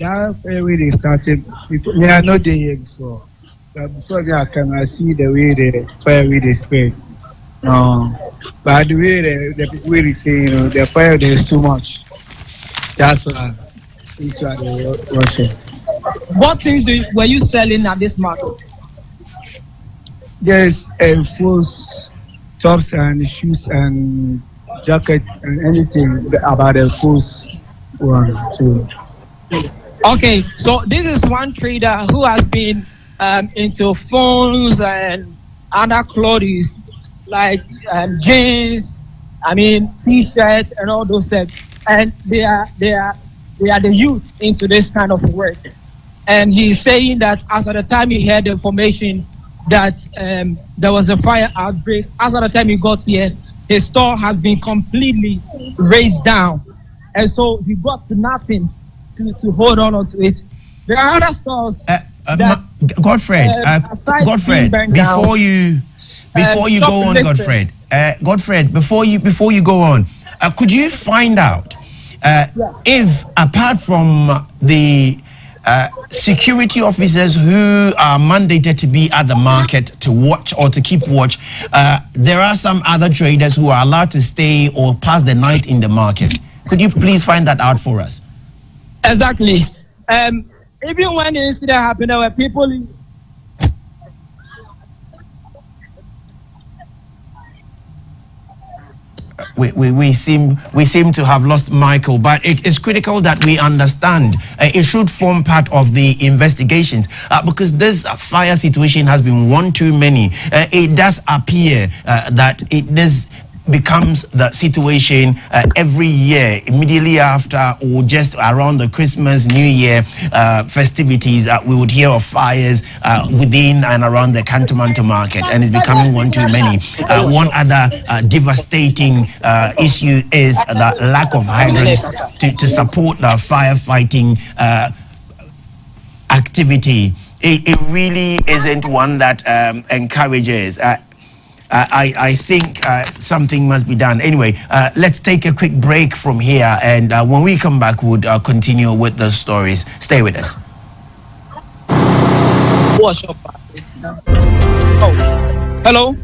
That way they started. We are not there yet before. But before that, can I see the way the fire way they spread? No, but the way the people really say, the fire there is too much. That's why it's why they worship. What things were you selling at this market? There's false tops and shoes and jacket and anything about the false one. So. Okay, so this is one trader who has been into phones and other clothes like jeans, t-shirt and all those things. And they are the youth into this kind of work. And he's saying that as at the time he heard the information that there was a fire outbreak, as at the time he got here, his store has been completely razed down. And so he got nothing to hold on to it. There are other stores Godfred, before you go on, Godfred, before you go on, could you find out if apart from the security officers who are mandated to be at the market to watch or to keep watch, there are some other traders who are allowed to stay or pass the night in the market? Could you please find that out for us? Exactly. Even when the incident happened, there were people. We seem to have lost Michael, but it is critical that we understand. It should form part of the investigations because this fire situation has been one too many. It does appear that this becomes the situation every year, immediately after or just around the Christmas, New Year festivities. We would hear of fires within and around the Kantamanto market, and it's becoming one too many. One other devastating issue is the lack of hydrants to support the firefighting activity. It really isn't one that encourages. I think something must be done. Anyway, let's take a quick break from here, and when we come back, we'll continue with the stories. Stay with us. Hello?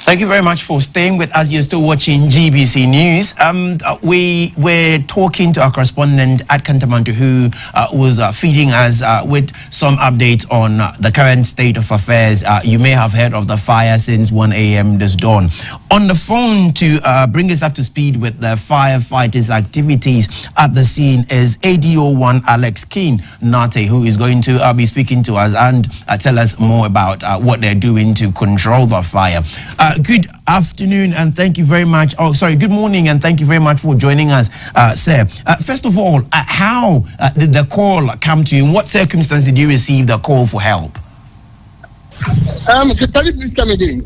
Thank you very much for staying with us. You're still watching GBC News. We were talking to our correspondent at Kantamanto, who was feeding us with some updates on the current state of affairs. You may have heard of the fire since 1 a.m. this dawn. On the phone to bring us up to speed with the firefighters' activities at the scene is ADO1 Alex Keane Nate, who is going to be speaking to us and tell us more about what they're doing to control the fire. Good afternoon and thank you very much. Oh, sorry, good morning and thank you very much for joining us, sir. First of all, how did the call come to you? In what circumstances did you receive the call for help? Can you please come again?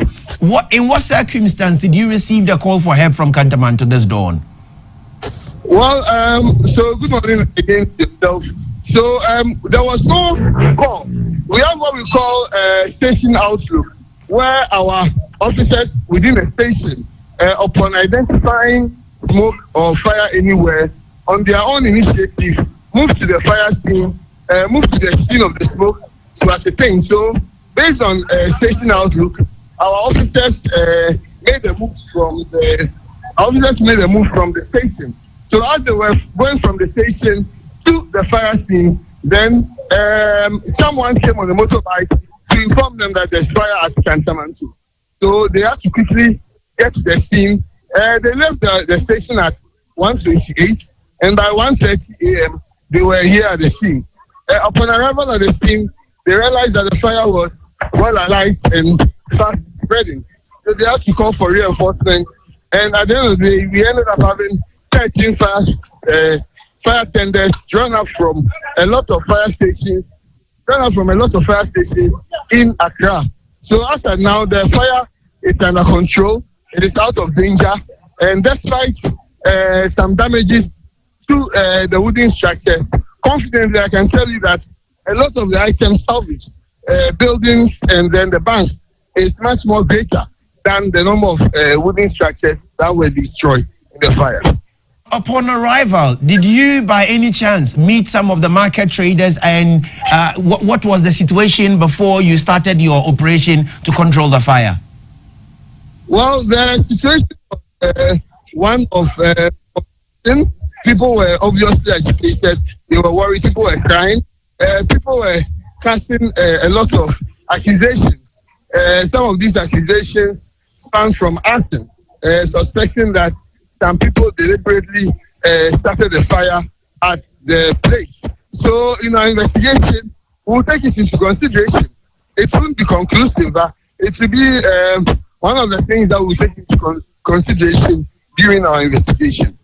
In what circumstance did you receive the call for help from Kantamanto this dawn? Well, so good morning again to yourself. So there was no call. We have what we call station outlook, where our officers within a station, upon identifying smoke or fire anywhere, on their own initiative, move to the fire scene, move to the scene of the smoke to ascertain. So, based on station outlook, our officers made a move from the station. So, as they were going from the station to the fire scene, then someone came on a motorbike to inform them that there's fire at Kantamanto. So they had to quickly get to the scene. They left the station at 1:28, and by 1:30 a.m. they were here at the scene. Upon arrival at the scene, they realized that the fire was well alight and fast spreading. So they had to call for reinforcement. And at the end of the day, we ended up having 13 fire tenders drawn up from a lot of fire stations in Accra. So as of now, the fire is under control. It is out of danger. And despite some damages to the wooden structures, confidently I can tell you that a lot of the items salvaged, buildings and then the bank, is much more greater than the number of wooden structures that were destroyed in the fire. Upon arrival, did you by any chance meet some of the market traders, and what was the situation before you started your operation to control the fire? Well, the situation was one of people were obviously agitated. They were worried. People were crying. People were casting a lot of accusations. Some of these accusations span from arson, suspecting that some people deliberately started the fire at the place. So in our investigation, we'll take it into consideration. It won't be conclusive, but it will be one of the things that we'll take into consideration during our investigation.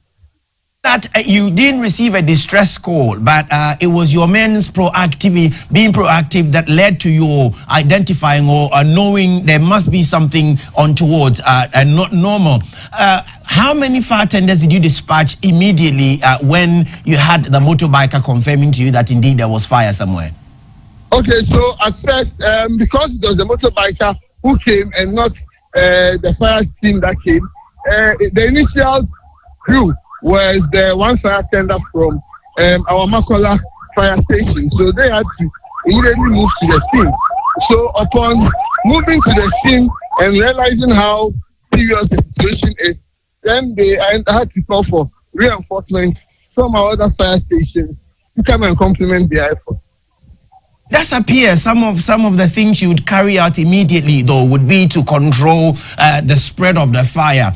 That you didn't receive a distress call, but it was your men's being proactive that led to your identifying or knowing there must be something untoward and not normal. How many fire tenders did you dispatch immediately when you had the motorbiker confirming to you that indeed there was fire somewhere? Okay, so at first, because it was the motorbiker who came and not the fire team that came, the initial crew was the one fire tender from our Makola fire station. So they had to immediately move to the scene. So upon moving to the scene and realizing how serious the situation is, then they had to call for reinforcement from our other fire stations to come and complement their efforts. Does appear some of the things you would carry out immediately, though, would be to control the spread of the fire.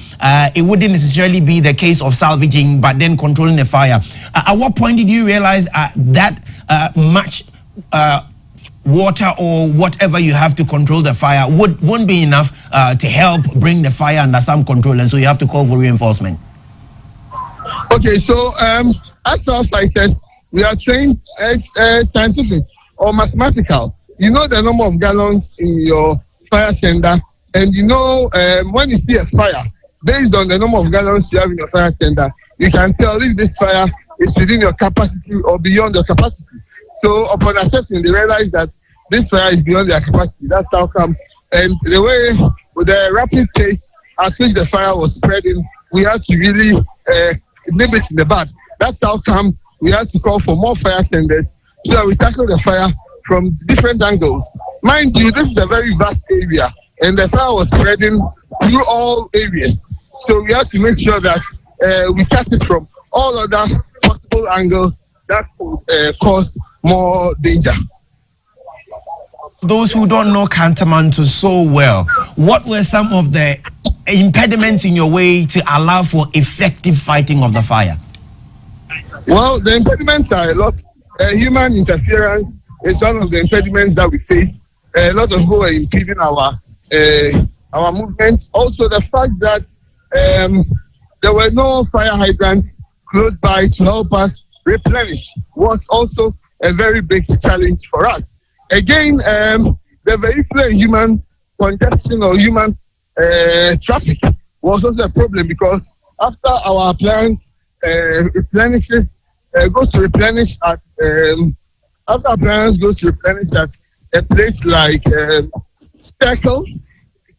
It wouldn't necessarily be the case of salvaging, but then controlling the fire. At what point did you realize that much water or whatever you have to control the fire won't be enough to help bring the fire under some control, and so you have to call for reinforcement? Okay, so as firefighters, we are trained as scientific or mathematical. You know the number of gallons in your fire tender, and you know when you see a fire, based on the number of gallons you have in your fire tender, you can tell if this fire is within your capacity or beyond your capacity. So upon assessment, they realize that this fire is beyond their capacity. That's how come. And the way, with the rapid pace at which the fire was spreading, we had to really nip it in the bud. That's how come we had to call for more fire tenders so that we tackle the fire from different angles. Mind you, this is a very vast area, and the fire was spreading through all areas. So we have to make sure that we catch it from all other possible angles that could cause more danger. Those who don't know Kantamanto so well, what were some of the impediments in your way to allow for effective fighting of the fire? Well, the impediments are a lot. Human interference is one of the impediments that we face. A lot of people are impeding our movements. Also, the fact that there were no fire hydrants close by to help us replenish was also a very big challenge for us. Again, the vehicular and human congestion or human traffic was also a problem, because after our appliance goes to replenish at after appliance goes to replenish at a place like Circle,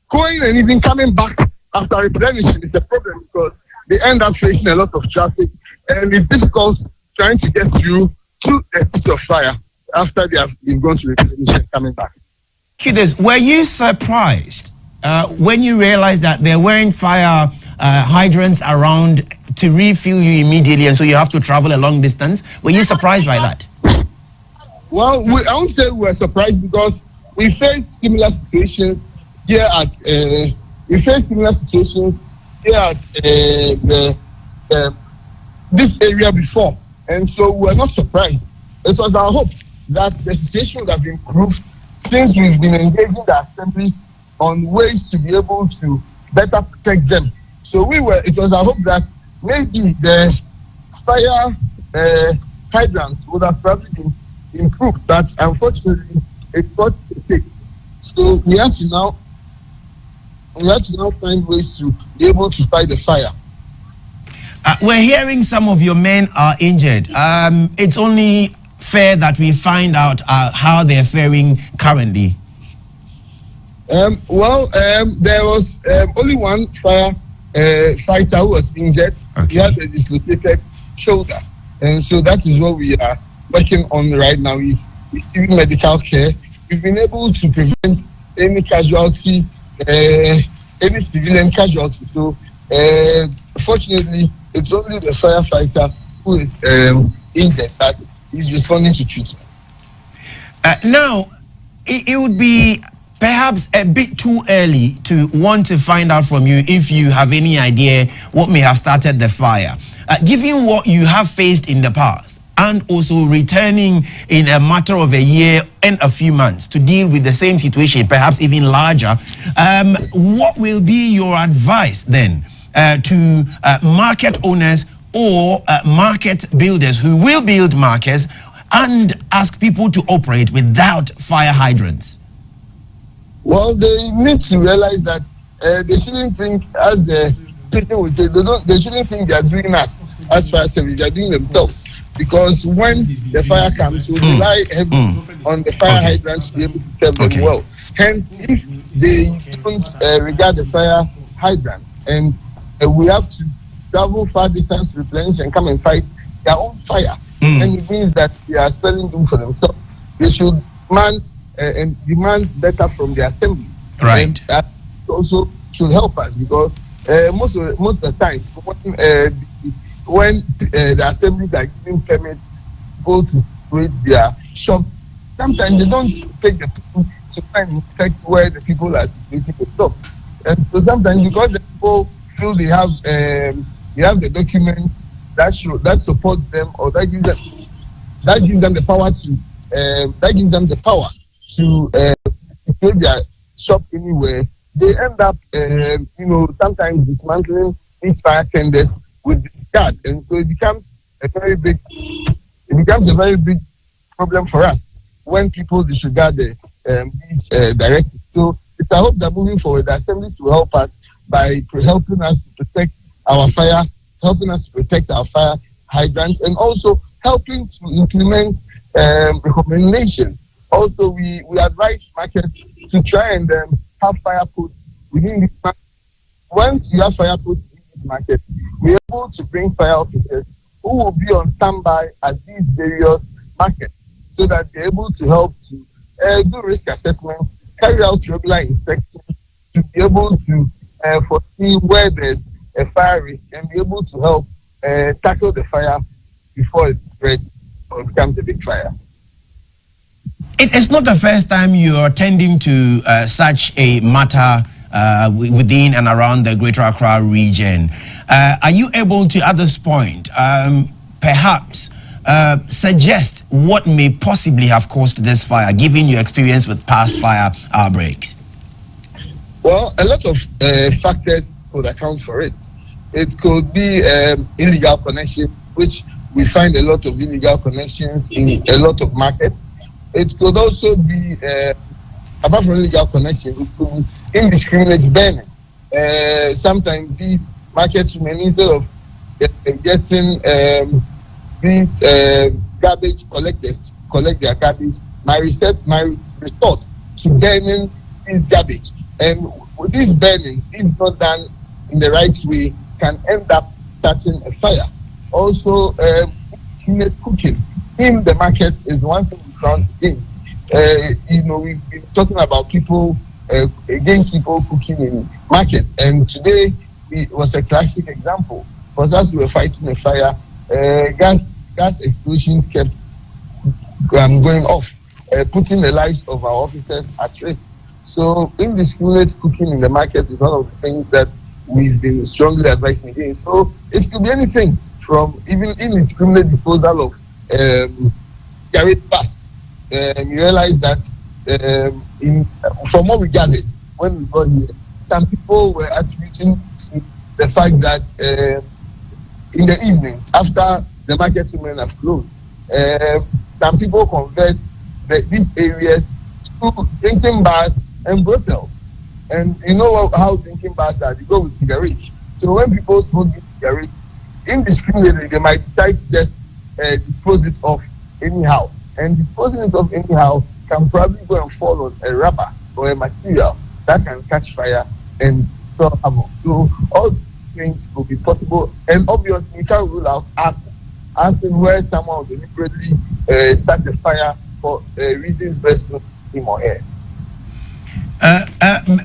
going and even coming back after replenishing is a problem, because they end up facing a lot of traffic, and it's difficult trying to get through to the seat of fire after they've gone to replenish and coming back. Kiddes, were you surprised when you realized that there weren't fire hydrants around to refuel you immediately, and so you have to travel a long distance? Were you surprised by that? Well, I won't say we were surprised, because we faced similar situations here at this area before, and so we were not surprised. It was our hope that the situation would have improved, since we've been engaging the assemblies on ways to be able to better protect them. So it was our hope that maybe the fire hydrants would have probably been improved, but unfortunately it got fixed. So we have to now find ways to be able to fight the fire. We're hearing some of your men are injured. It's only fair that we find out how they're faring currently. There was only one fighter who was injured. Okay. He had a dislocated shoulder, and so that is what we are working on right now. Is giving medical care. We've been able to prevent any casualty, any civilian casualty. So, fortunately, it's only the firefighter who is injured that is responding to treatment. Now, it would be perhaps a bit too early to want to find out from you if you have any idea what may have started the fire. Given what you have faced in the past, and also returning in a matter of a year and a few months to deal with the same situation, perhaps even larger, what will be your advice then to market owners or market builders who will build markets and ask people to operate without fire hydrants? Well, they need to realize that they shouldn't think, as the people would say, they shouldn't think they are doing us as fire service. They are doing themselves, because when the fire comes, we rely heavily on the fire hydrants to be able to serve them well. Hence, if they don't regard the fire hydrants, and we have to travel far distance to replenish and come and fight their own fire, and it means that they are spelling them for themselves. They should demand better from the assemblies. Right. And that also should help us, because most of the time when the assemblies are giving permits go to create their shop, sometimes they don't take the time to try and inspect where the people are situating themselves. And so sometimes, because the people feel they have the documents that support them, or that gives them the power to create their shop anywhere, they end up sometimes dismantling these fire tenders with discard, and so it becomes a very big problem for us when people disregard these directives. So it's a hope that moving forward, the assemblies will help us by helping us to protect our fire hydrants, and also helping to implement recommendations. Also, we advise markets to try and have fire posts within this market. Once you have fire posts in this market, we're able to bring fire officers who will be on standby at these various markets, so that they're able to help to do risk assessments, carry out regular inspections, to be able to foresee where there's a fire risk and be able to help tackle the fire before it spreads or becomes a big fire. It's not the first time you're attending to such a matter within and around the Greater Accra region. Are you able to, at this point, perhaps suggest what may possibly have caused this fire, given your experience with past fire outbreaks? Well, a lot of factors could account for it. It could be illegal connection, which we find a lot of illegal connections in a lot of markets. It could also be, apart from illegal connection, it could be indiscriminate burning. Sometimes these market women, instead of getting these garbage collectors to collect their garbage, might resort to burning this garbage. And with these burnings, if not done in the right way, can end up starting a fire. Also, cooking in the markets is one thing we found against. We've been talking about people against people cooking in market, and today it was a classic example. Because as we were fighting the fire, gas explosions kept going off, putting the lives of our officers at risk. So indiscriminate cooking in the markets is one of the things that we've been strongly advising against. So it could be anything from even indiscriminate disposal of garage bags. You realize that from what we gathered when we got here, some people were attributing to the fact that in the evenings after the market women have closed, some people convert these areas to drinking bars and brothels. And you know how drinking bars are, they go with cigarettes. So when people smoke these cigarettes, indiscriminately, they might decide to just dispose it off anyhow. And disposing it off anyhow can probably go and fall on a rubber or a material that can catch fire and cause havoc. So all these things could be possible. And obviously, we can't rule out arson. Arson where someone will deliberately start the fire for reasons best known to him or her.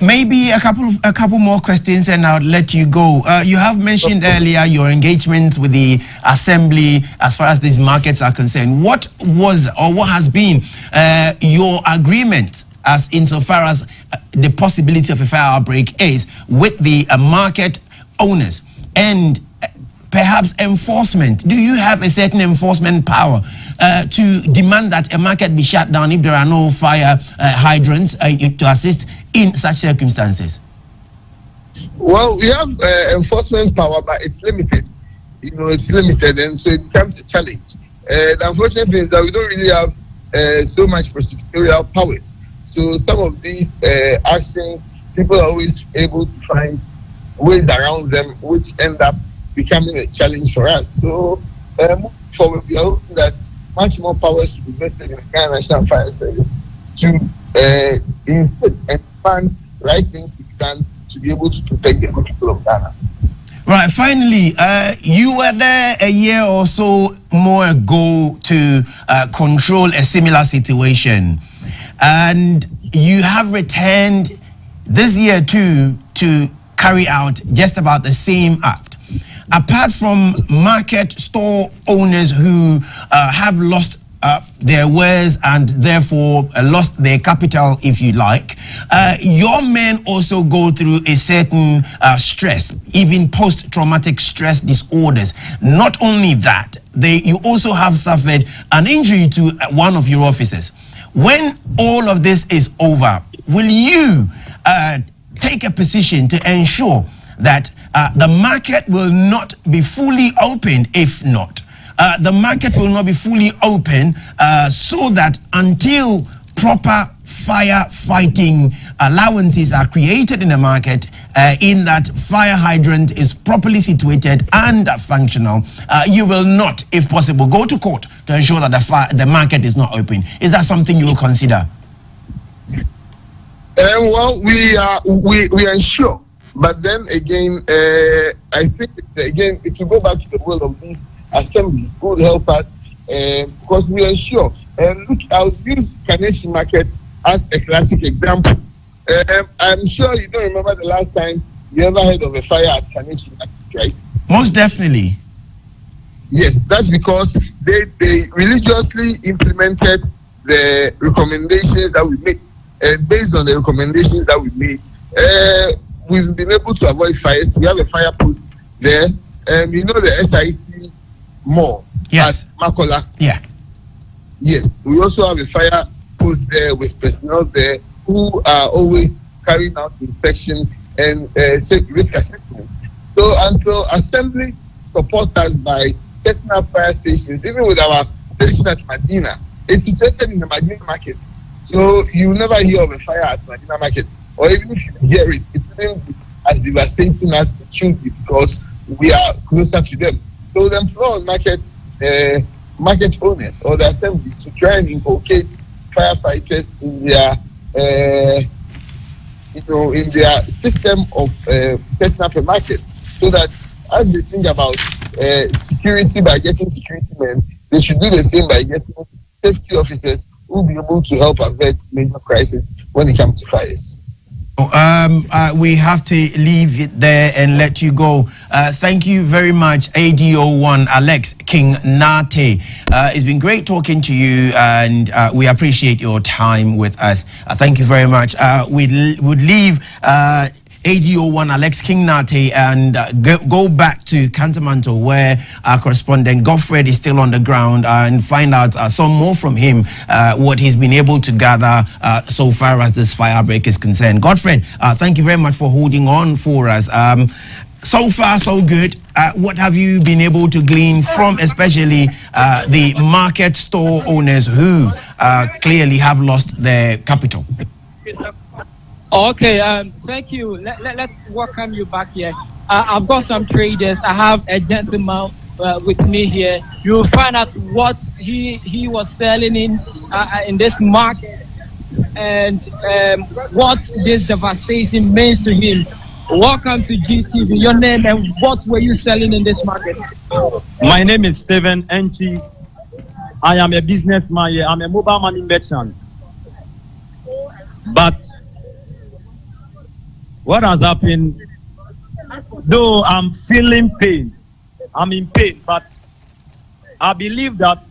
Maybe a couple more questions and I'll let you go. You have mentioned earlier your engagement with the assembly as far as these markets are concerned. What was or what has been your agreement as insofar as the possibility of a fire outbreak is with the market owners and perhaps enforcement? Do you have a certain enforcement power to demand that a market be shut down if there are no fire hydrants to assist in such circumstances? Well, we have enforcement power, but it's limited. It's limited, and so it becomes a challenge. The unfortunate thing is that we don't really have so much prosecutorial powers. So some of these actions, people are always able to find ways around them, which end up becoming a challenge for us. So moving forward, we are hoping that much more power should be vested in the Ghana National Fire Service to insist and find right things to be done to be able to protect the good people of Ghana. Right, finally, you were there a year or so more ago to control a similar situation, and you have returned this year too to carry out just about the same act. Apart from market store owners who have lost their wares and therefore lost their capital, if you like, your men also go through a certain stress, even post-traumatic stress disorders. Not only that, you also have suffered an injury to one of your officers. When all of this is over, will you take a position to ensure that the market will not be fully opened? If not, the market will not be fully open so that until proper firefighting allowances are created in the market, in that fire hydrant is properly situated and functional, you will not, if possible, go to court to ensure that the market is not open. Is that something you will consider? Well, we ensure. But then again, I think again, if you go back to the will of these assemblies, who would help us, because we ensure. Look, I'll use Carnation Market as a classic example. I'm sure you don't remember the last time You ever heard of a fire at Kantamanto Market, right? Most definitely. Yes, that's because they religiously implemented the recommendations that we made, and based on the recommendations that we made, we've been able to avoid fires. We have a fire post there, and you know the SIC mall Yes. at Makola. Yeah. Yes, we also have a fire post there with personnel there who are always carrying out inspection and risk assessment. So until assemblies support us by setting up fire stations, even with our station at Medina, it's situated in the Medina market. So you never hear of a fire at Medina market, or even if you hear it, it wouldn't be as devastating as it should be because we are closer to them. So the employer market owners or the assemblies to try and inculcate firefighters in their in their system of setting up a market, so that as they think about security by getting security men, they should do the same by getting safety officers who will be able to help avert major crises when it comes to fires. We have to leave it there and let you go. Thank you very much, ADO1 Alex King Nate. It's been great talking to you, and we appreciate your time with us. Thank you very much. We would leave ADO1 Alex King Nate and go back to Kantamanto, where our correspondent Godfred is still on the ground, and find out some more from him, what he's been able to gather so far as this fire break is concerned. Godfred, thank you very much for holding on for us. So far, so good. What have you been able to glean from especially the market store owners who clearly have lost their capital? Okay, thank you. Let's welcome you back here. I've got some traders. I have a gentleman with me here. You'll find out what he was selling in this market and what this devastation means to him. Welcome to GTV. Your name and what were you selling in this market? My name is Stephen Enchi. I am a businessman here. I'm a mobile money merchant. But what has happened, though I'm feeling pain, I'm in pain, but I believe that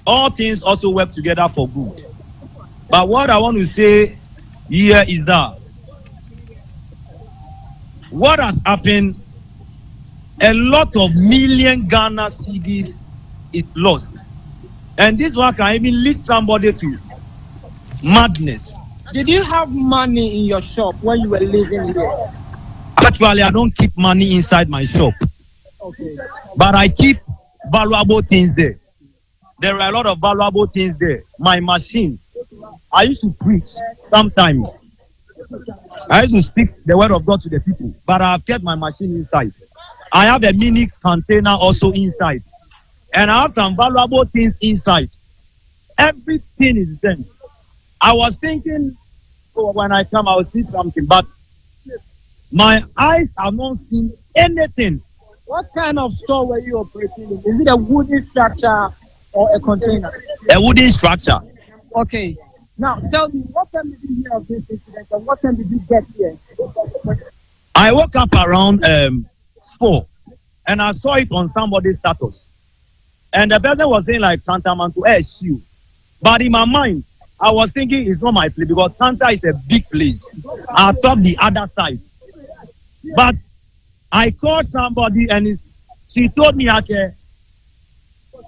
all things also work together for good. But what I want to say here is that what has happened, a lot of million Ghana cedis is lost. And this one can even lead somebody to madness. Did you have money in your shop when you were living here? Actually, I don't keep money inside my shop. Okay. But I keep valuable things there. There are a lot of valuable things there. My machine. I used to preach sometimes. I used to speak the word of God to the people. But I have kept my machine inside. I have a mini container also inside. And I have some valuable things inside. Everything is there. I was thinking, when I come, I will see something. But my eyes have not seen anything. What kind of store were you operating in? Is it a wooden structure or a container? A wooden structure. Okay. Now, tell me, what time did you hear of this incident and what time did you get here? I woke up around 4 and I saw it on somebody's status. And the person was saying like, Kantamanto, shoe. But in my mind, I was thinking it's not my place because Kanta is a big place. I thought the other side. But I called somebody and she told me, okay,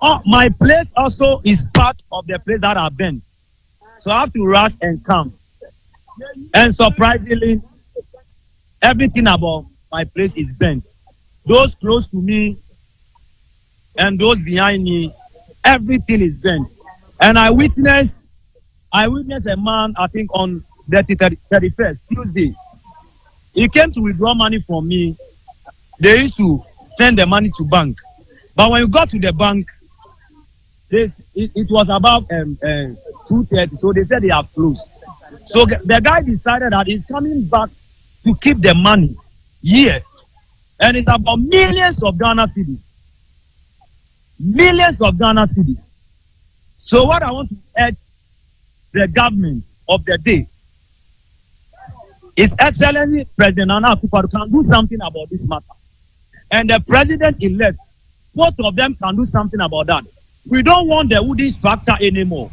oh, my place also is part of the place that I've been. So I have to rush and come. And surprisingly, everything about my place is bent. Those close to me and those behind me, everything is bent. And I witnessed a man, I think on the 31st, Tuesday. He came to withdraw money from me. They used to send the money to bank. But when you got to the bank, it was about 2:30, so they said they have closed. So the guy decided that he's coming back to keep the money here. And it's about millions of Ghana cedis. Millions of Ghana cedis. So what I want to urge the government of the day, His Excellency President Nana Akufo-Addo can do something about this matter. And the president-elect, both of them can do something about that. We don't want the wooden structure anymore.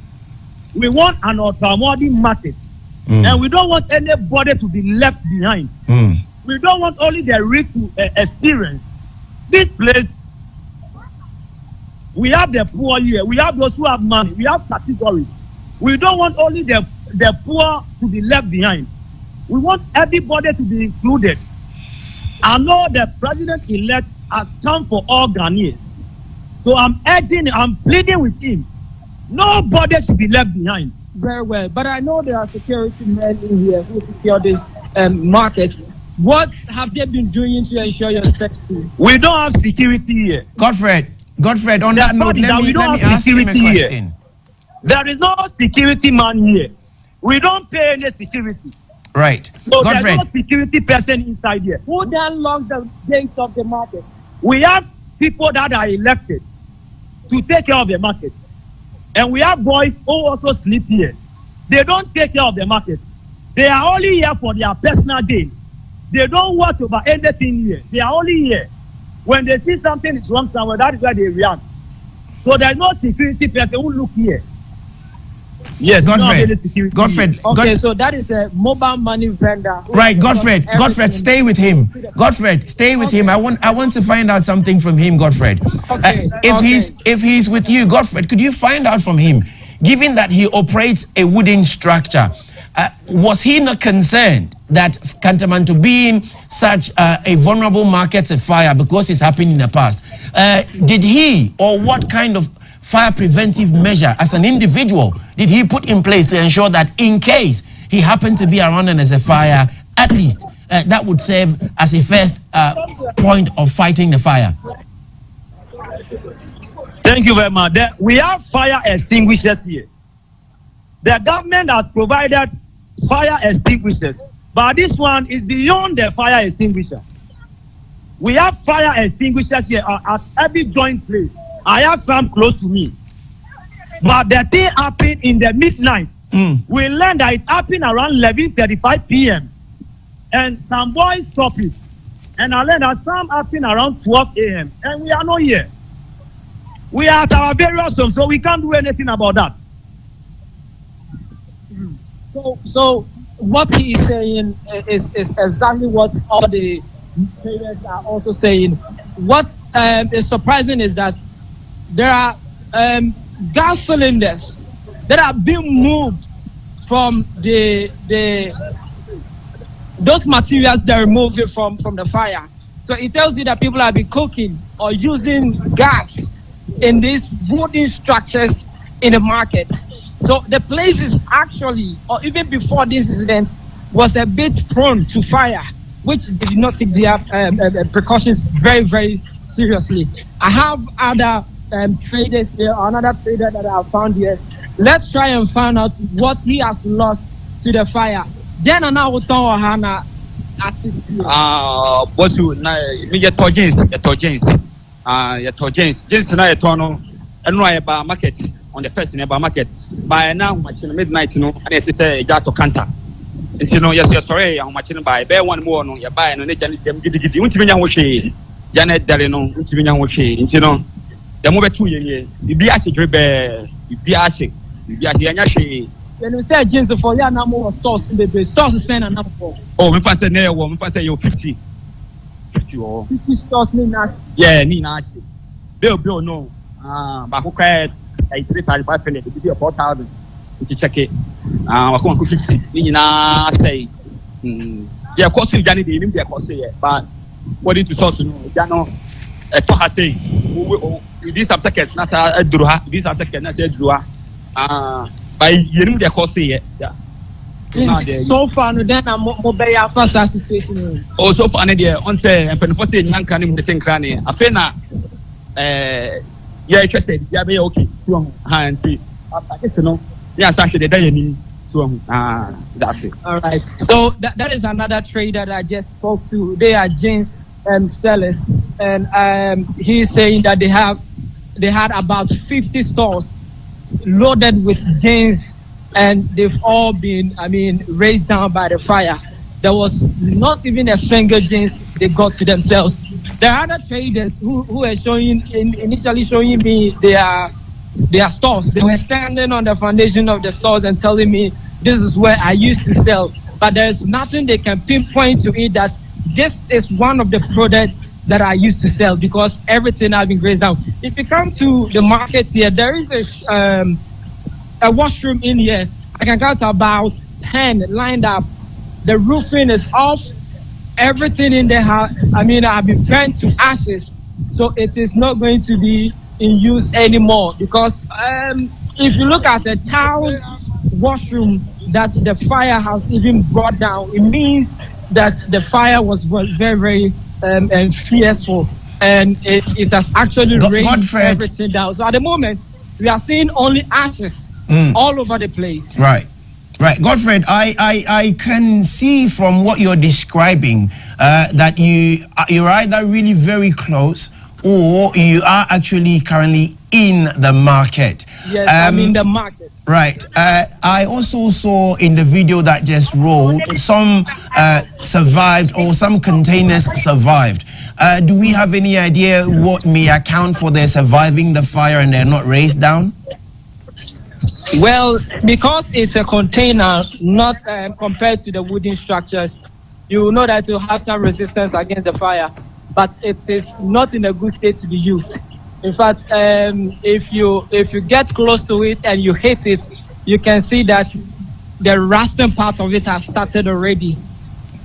We want an ultramodern market. And we don't want anybody to be left behind. We don't want only the rich to experience. This place, we have the poor here. We have those who have money. We have categories. We don't want only the poor to be left behind. We want everybody to be included. I know the president-elect has come for all Ghanaians. So I'm pleading with him. Nobody should be left behind. Very well. But I know there are security men in here who secure this market. What have they been doing to ensure your safety? We don't have security here. Godfred, on that note, let me ask you a question. There is no security man here. We don't pay any security. Right. So Godfred. there's no security person inside here. Who then lock the gates of the market? We have people that are elected to take care of the market. And we have boys who also sleep here. They don't take care of the market. They are only here for their personal gain. They don't watch over anything here. They are only here. When they see something is wrong somewhere, that is where they react. So there's no security person who look here. Yes, Godfred. Okay, so that is a mobile money vendor. Right, Godfred, stay with him. Godfred, stay with him. I want to find out something from him, Godfred. If he's with you, Godfred, could you find out from him, given that he operates a wooden structure, was he not concerned that Kantamanto being such a vulnerable market to fire because it's happened in the past? Did he, or what kind of fire preventive measure as an individual did he put in place to ensure that in case he happened to be around and there's a fire, at least that would serve as a first point of fighting the fire? Thank you very much. We have fire extinguishers here. The government has provided fire extinguishers, but this one is beyond the fire extinguisher. We have fire extinguishers here at every joint place. I have some close to me. But the thing happened in the midnight. We learned that it happened around 11:35 p.m. And some boys stopped it. And I learned that some happened around 12 a.m. And we are not here. We are at our various homes, so we can't do anything about that. So what he is saying is exactly what all the traders are also saying. What is surprising is that there are gas cylinders that are being moved from those materials that remove it from the fire. So it tells you that people have been cooking or using gas in these wooden structures in the market. So the place is actually, or even before this incident, was a bit prone to fire, which did not take their precautions very, very seriously. I have other traders here, another trader that I found here. Let's try and find out what he has lost to the fire. Then I will tell Hannah at this place. What's you now? Me jeans na etono. Enu aye ba market on the first in ba market. By now, machine midnight no, and it's a jato kanta. Nti no, yes, sorry, how much buy? Be one more no, you buy no, ne jani dem gidi. Untimi nya hwehwe. Janet dare no, untimi nya hwehwe. Nti no, dem be 2 ye. Bibi ase drebe, bibi ase anya hwe. When you say jeans for ya na more stores in the stores send an for. Oh, me fa say na wo, me fa say you 50 or 50 stores ni na. Yeah, ni na ase. Bill no. Ba ko kwa 335 fele, bi say 4,000. Nti check it. Wako 50. Ni nyina say. Yeah, cost you jani dey, dey cost ye. But according to source no, ja no to ha say. These some seconds na ta aduru ha. These some seconds na say aduru ha. By yenim dey cost ye. Yeah. So far no then mo be ya first situation. Oh, so far na dey on say empenfo say nyanka ni mo dey think na afa na yeah, interested. Yeah, be okay. So ha nti after this no. Yes, actually, that's it. All right. So that is another trader that I just spoke to. They are jeans sellers, and he's saying that they had about 50 stores loaded with jeans, and they've all been, raised down by the fire. there was not even a single jeans they got to themselves. There are other traders who were initially showing me their stores. They were standing on the foundation of the stores and telling me this is where I used to sell. But there's nothing they can pinpoint to it that this is one of the products that I used to sell, because everything has been grazed down. If you come to the markets here, there is a washroom in here. I can count about 10 lined up. The roofing is off. Everything in there have been burnt to ashes. So it is not going to be in use anymore, because if you look at the tiled washroom that the fire has even brought down, it means that the fire was very, very fearful, and it has actually raised everything down. So at the moment, we are seeing only ashes all over the place. Right. Godfred, I can see from what you're describing that you're either really very close or you are actually currently in the market. Yes, I'm in the market. Right. I also saw in the video that just rolled, some survived, or some containers survived. Do we have any idea what may account for their surviving the fire and they're not raised down? Well, because it's a container, not compared to the wooden structures, you will know that it will have some resistance against the fire, but it is not in a good state to be used. In fact, if you get close to it and you hit it, you can see that the rusting part of it has started already.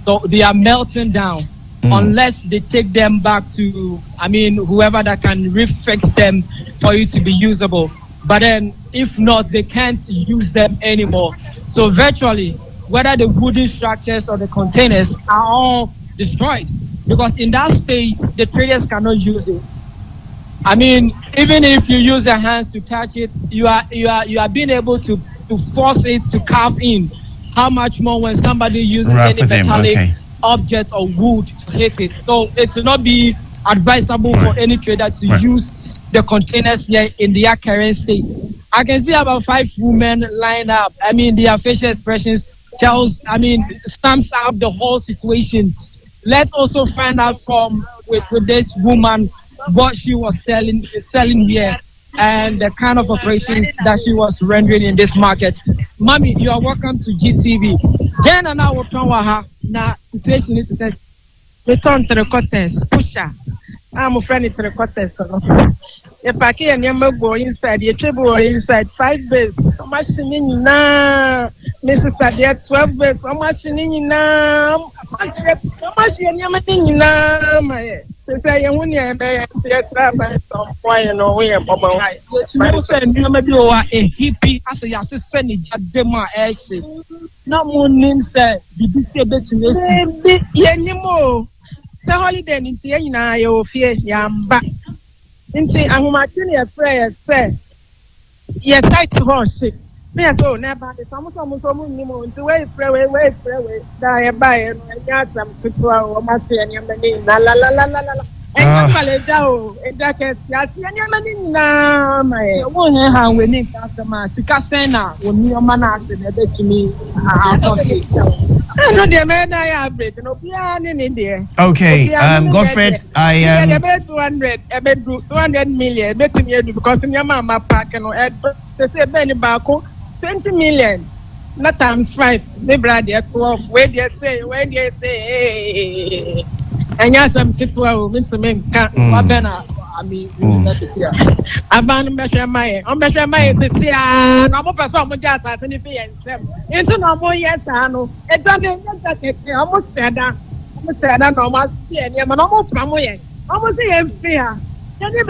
So they are melting down unless they take them back to, whoever that can refix them for you to be usable. But then, if not, they can't use them anymore. So virtually, whether the wooden structures or the containers are all destroyed, because in that state, the traders cannot use it. Even if you use your hands to touch it, you are being able to force it to carve in. How much more when somebody uses any metallic object or wood to hit it? So it will not be advisable for any trader to use the containers here in their current state. I can see about 5 women lined up. Their facial expressions stamps out the whole situation. Let's also find out with this woman what she was selling here and the kind of operations that she was rendering in this market. Mommy, you are welcome to GTV. Jen and I will turn na situation is to say return to the contents, pusher. I'm a friend to the contents. If I can't go inside, you travel inside 5 days. So much in now, Mrs. Sadia 12 days. So much in now, so much in now, my. Say when you are some point no way bubble. You say you maybe a hippie as you send it demo airship. No more name say the say bet you yenimo. Say holiday in na you fear yamba. Inti ahumatini ya prayer say yes site horse. Me so never some nimo into way pray die buy no nya some kitwa o ma say any many la la la la la la and maleda e da ke asi any many na my won he ha we ni customer sika sen na oni o ma na ase na betumi no dey me na ya break no bia ni there. Okay, Godfred, I am 200 million betumi edu because nyama ma park no say be ni ba ko 20 million, not times 5. My brother 12. Where do you say? And yes, I'm 12. Mr. Menka, Wabena. Necessary. Aban measure my, measure my sister. I'm a person who just has any fear. Into no more yes, I know. It doesn't almost said that. Almost said that no more fear. I'm almost from where. Almost the fear. All right.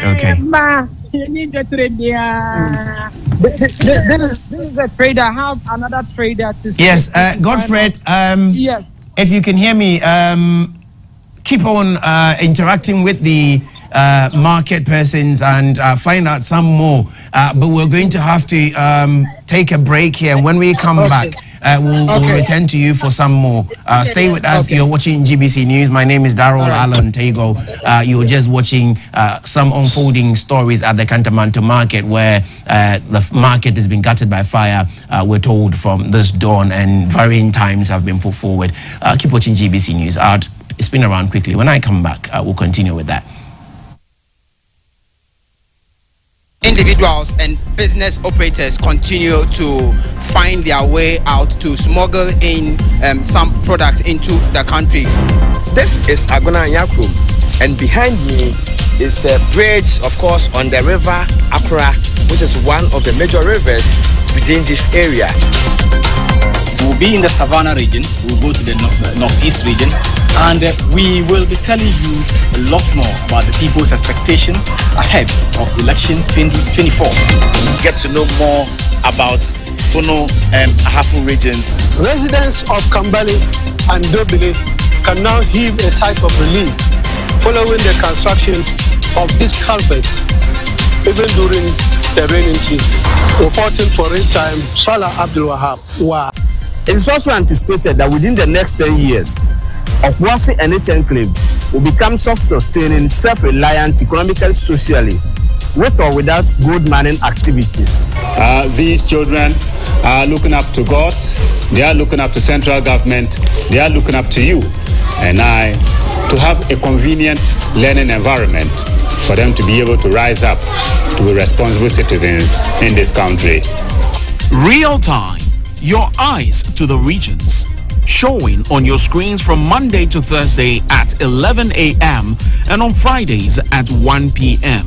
Okay. This is a trader. I have another trader to see. Yes, Godfred. Yes. If you can hear me, keep on interacting with the market persons and find out some more. But we're going to have to take a break here. And when we come back, We'll return to you for some more. Stay with us. You're watching GBC News. My name is Darrell Allen Tego. You're just watching some unfolding stories at the Kantamanto market, where the market has been gutted by fire, we're told, from this dawn, and varying times have been put forward. Keep watching GBC News. Spin around quickly. When I come back, we'll continue with that. Individuals and business operators continue to find their way out to smuggle in some products into the country. This is Agona Yakrum, and behind me is a bridge, of course, on the river Accra, which is one of the major rivers within this area. We'll be in the Savannah region, we'll go to the northeast region, and we will be telling you a lot more about the people's expectation ahead of election 2024. Get to know more about Bono and Ahafo regions. Residents of Kambali and Dobile can now heave a sigh of relief following the construction of these culverts, even during the raining season. Reporting for Real Time, Salah Abdul Wahab. Wow. It is also anticipated that within the next 10 years, Okwasi and its enclave will become self-sustaining, self-reliant economically, socially, with or without gold mining activities. These children are looking up to God, they are looking up to central government, they are looking up to you and I to have a convenient learning environment for them to be able to rise up to be responsible citizens in this country. Real Time, your eyes to the regions. Showing on your screens from Monday to Thursday at 11 a.m. and on Fridays at 1 p.m.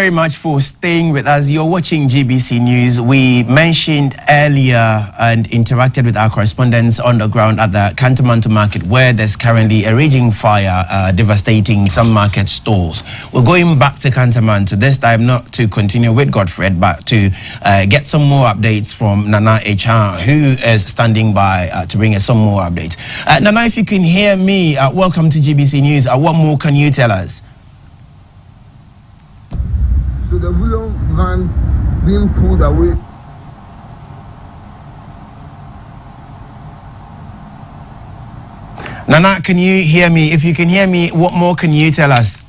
very much for staying with us. You're watching GBC News. We mentioned earlier and interacted with our correspondents on the ground at the Kantamanto market, where there's currently a raging fire devastating some market stalls. We're going back to Kantamanto, this time not to continue with Godfred, but to get some more updates from Nana HR, who is standing by to bring us some more updates. Nana, if you can hear me, welcome to GBC News. What more can you tell us? So the William van being pulled away. Nana, can you hear me? If you can hear me, what more can you tell us?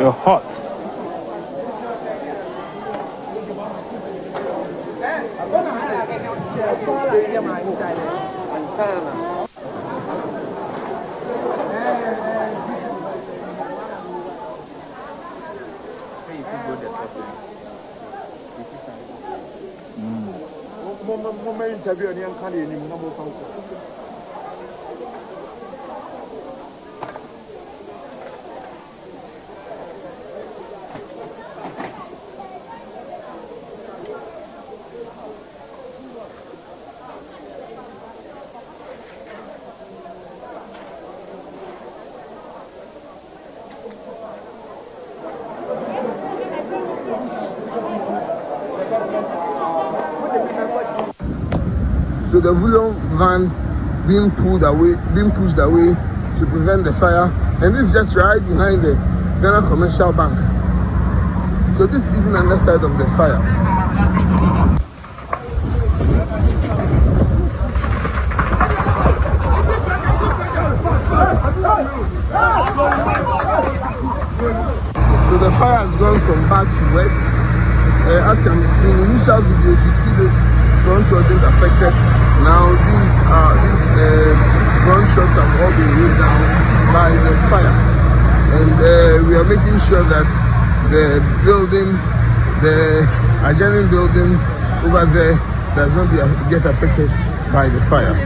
You're hot. So the William van being pushed away to prevent the fire, and this is just right behind the Ghana Commercial Bank. So this is even on the side of the fire. So the fire has gone from back to west. As can be seen, initial videos, you see this front wasn't affected. Now these front shots have all been laid down by the fire, and we are making sure that the building, the adjoining building over there, does not get affected by the fire.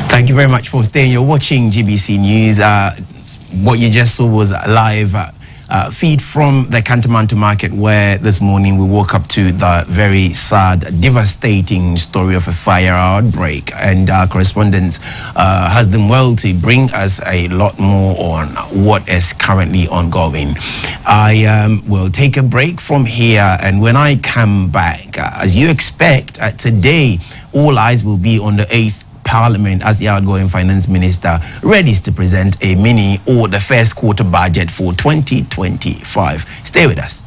Thank you very much for staying. You're watching GBC News. What you just saw was a live feed from the Kantamanto market, where this morning we woke up to the very sad, devastating story of a fire outbreak. And our correspondent has done well to bring us a lot more on what is currently ongoing. I will take a break from here, and when I come back, as you expect, today all eyes will be on the 8th Parliament as the outgoing finance minister readies to present a mini or the first quarter budget for 2025. Stay with us.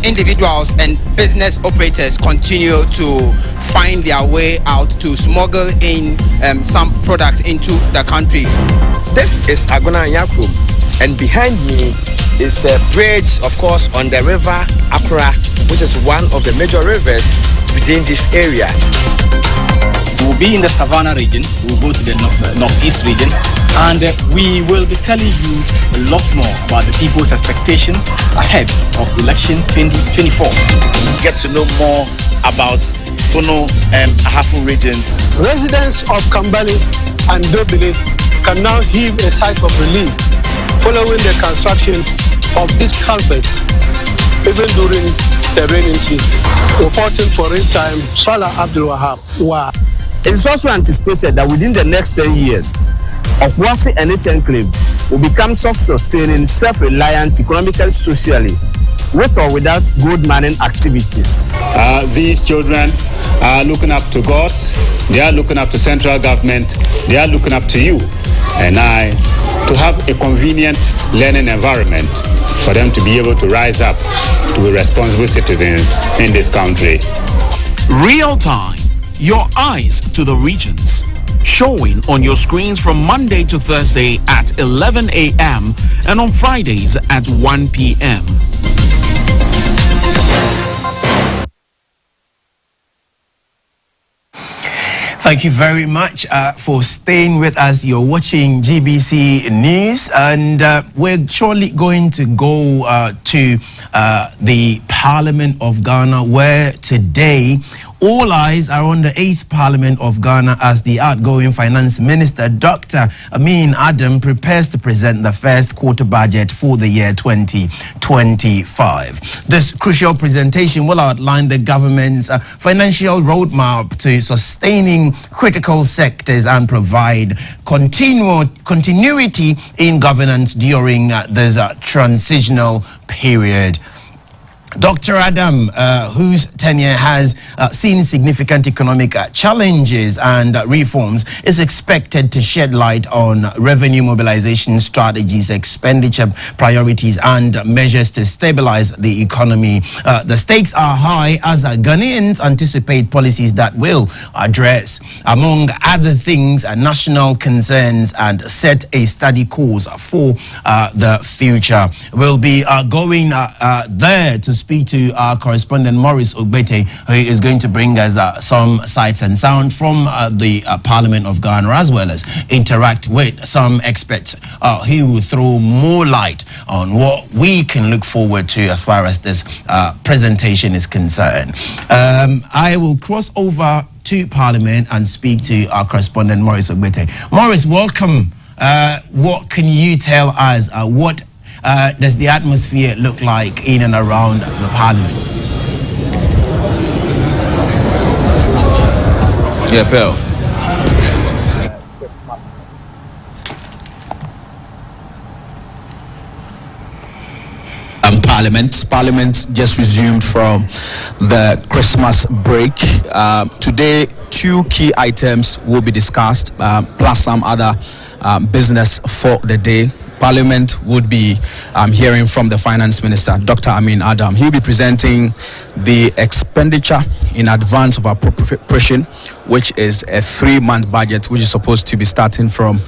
individuals and business operators continue to find their way out to smuggle in some products into the country. This is Agona Yakum, and behind me is a bridge, of course, on the river Accra, which is one of the major rivers within this area. So we'll be in the Savannah region, we'll go to the northeast region, and we will be telling you a lot more about the people's expectation ahead of election 2024. Get to know more about Bono and Ahafo regions. Residents of Kambali and Dobile can now heave a sigh of relief following the construction of this culvert, even during the raining season. Reporting for Real Time, Salah Abdul Wahab. Wow. It is also anticipated that within the next 10 years, Okwasi and its enclave will become self-sustaining, self-reliant, economically, socially, with or without gold mining activities. These children are looking up to God, they are looking up to central government, they are looking up to you and I to have a convenient learning environment for them to be able to rise up to be responsible citizens in this country. Real time, your eyes to the regions. Showing on your screens from Monday to Thursday at 11 a.m. and on Fridays at 1 p.m. Thank you very much for staying with us. You're watching GBC News, and we're surely going to go to the Parliament of Ghana, where today all eyes are on the 8th Parliament of Ghana as the outgoing Finance Minister, Dr. Amin Adam, prepares to present the first quarter budget for the year 2025. This crucial presentation will outline the government's financial roadmap to sustaining critical sectors and provide continuity in governance during this transitional period. Dr. Adam, whose tenure has seen significant economic challenges and reforms, is expected to shed light on revenue mobilization strategies, expenditure priorities, and measures to stabilize the economy. The stakes are high as Ghanaians anticipate policies that will address, among other things, national concerns and set a steady course for the future. We'll be going there to speak to our correspondent Maurice Ogbete, who is going to bring us some sights and sound from the Parliament of Ghana, as well as interact with some experts who will throw more light on what we can look forward to as far as this presentation is concerned. I will cross over to Parliament and speak to our correspondent Maurice Ogbete. Maurice, welcome. What can you tell us? What does the atmosphere look like in and around the Parliament? Yeah, Bill. Parliament just resumed from the Christmas break. Today, two key items will be discussed, plus some other business for the day. Parliament would be hearing from the Finance Minister, Dr. Amin Adam. He'll be presenting the expenditure in advance of appropriation, which is a 3-month budget, which is supposed to be starting from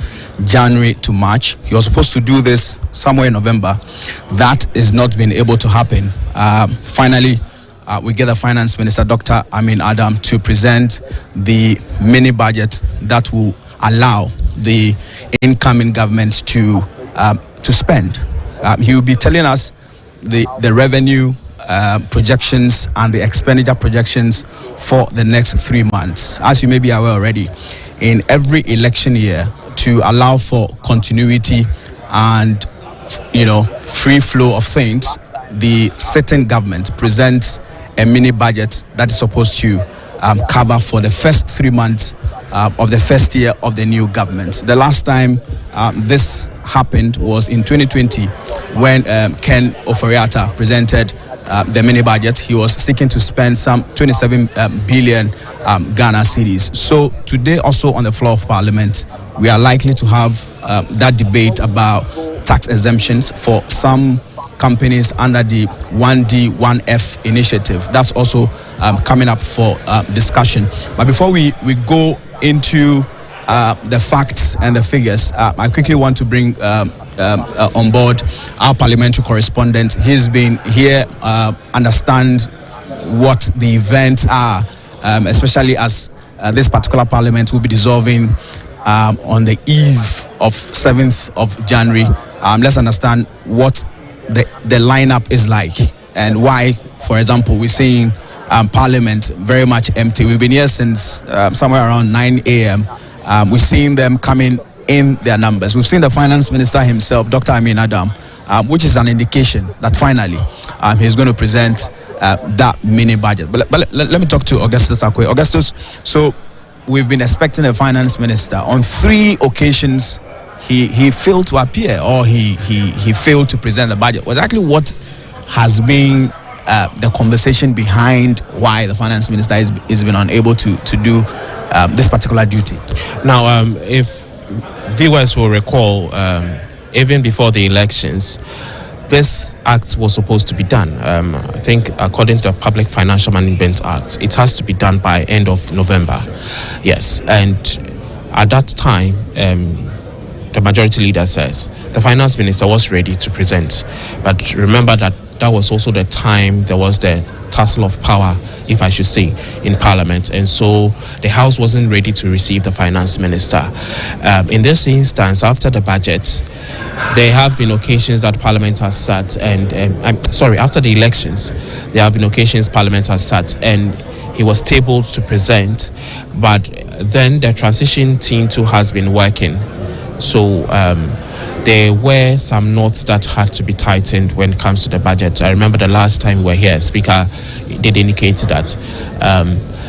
January to March. He was supposed to do this somewhere in November. That is not been able to happen. Finally, we get the Finance Minister, Dr. Amin Adam, to present the mini budget that will allow the incoming government to spend. He will be telling us the revenue projections and the expenditure projections for the next 3 months. As you may be aware already, in every election year, to allow for continuity and free flow of things, the sitting government presents a mini budget that is supposed to cover for the first 3 months of the first year of the new government. The last time this happened was in 2020 when Ken Ofori-Atta presented the mini budget. He was seeking to spend some 27 billion Ghana cedis. So today also on the floor of Parliament, we are likely to have that debate about tax exemptions for some companies under the 1D, 1F initiative. That's also coming up for discussion. But before we go into the facts and the figures, I quickly want to bring on board our parliamentary correspondent. He's been here, understand what the events are, especially as this particular parliament will be dissolving on the eve of 7th of January. Let's understand what the lineup is like and why, for example, we're seeing Parliament very much empty. We've been here since somewhere around 9 a.m. We've seen them coming in their numbers. We've seen the Finance Minister himself, Dr. Amin Adam, which is an indication that finally he's going to present that mini budget. But let me talk to Augustus Akwe. Augustus, so we've been expecting a Finance Minister. On 3 occasions, he failed to appear, or he failed to present the budget. Exactly what has been the conversation behind why the finance minister is been unable to do this particular duty. Now, if viewers will recall, even before the elections, this act was supposed to be done. I think according to the Public Financial Management Act, it has to be done by end of November. Yes, and at that time, the majority leader says the finance minister was ready to present. But remember that was also the time there was the tussle of power, if I should say, in Parliament, and so the House wasn't ready to receive the finance minister. In this instance, after the budget, there have been occasions that Parliament has sat, and after the elections, there have been occasions Parliament has sat, and he was tabled to present, but then the transition team too has been working. So there were some notes that had to be tightened when it comes to the budget. I remember the last time we were here, Speaker did indicate that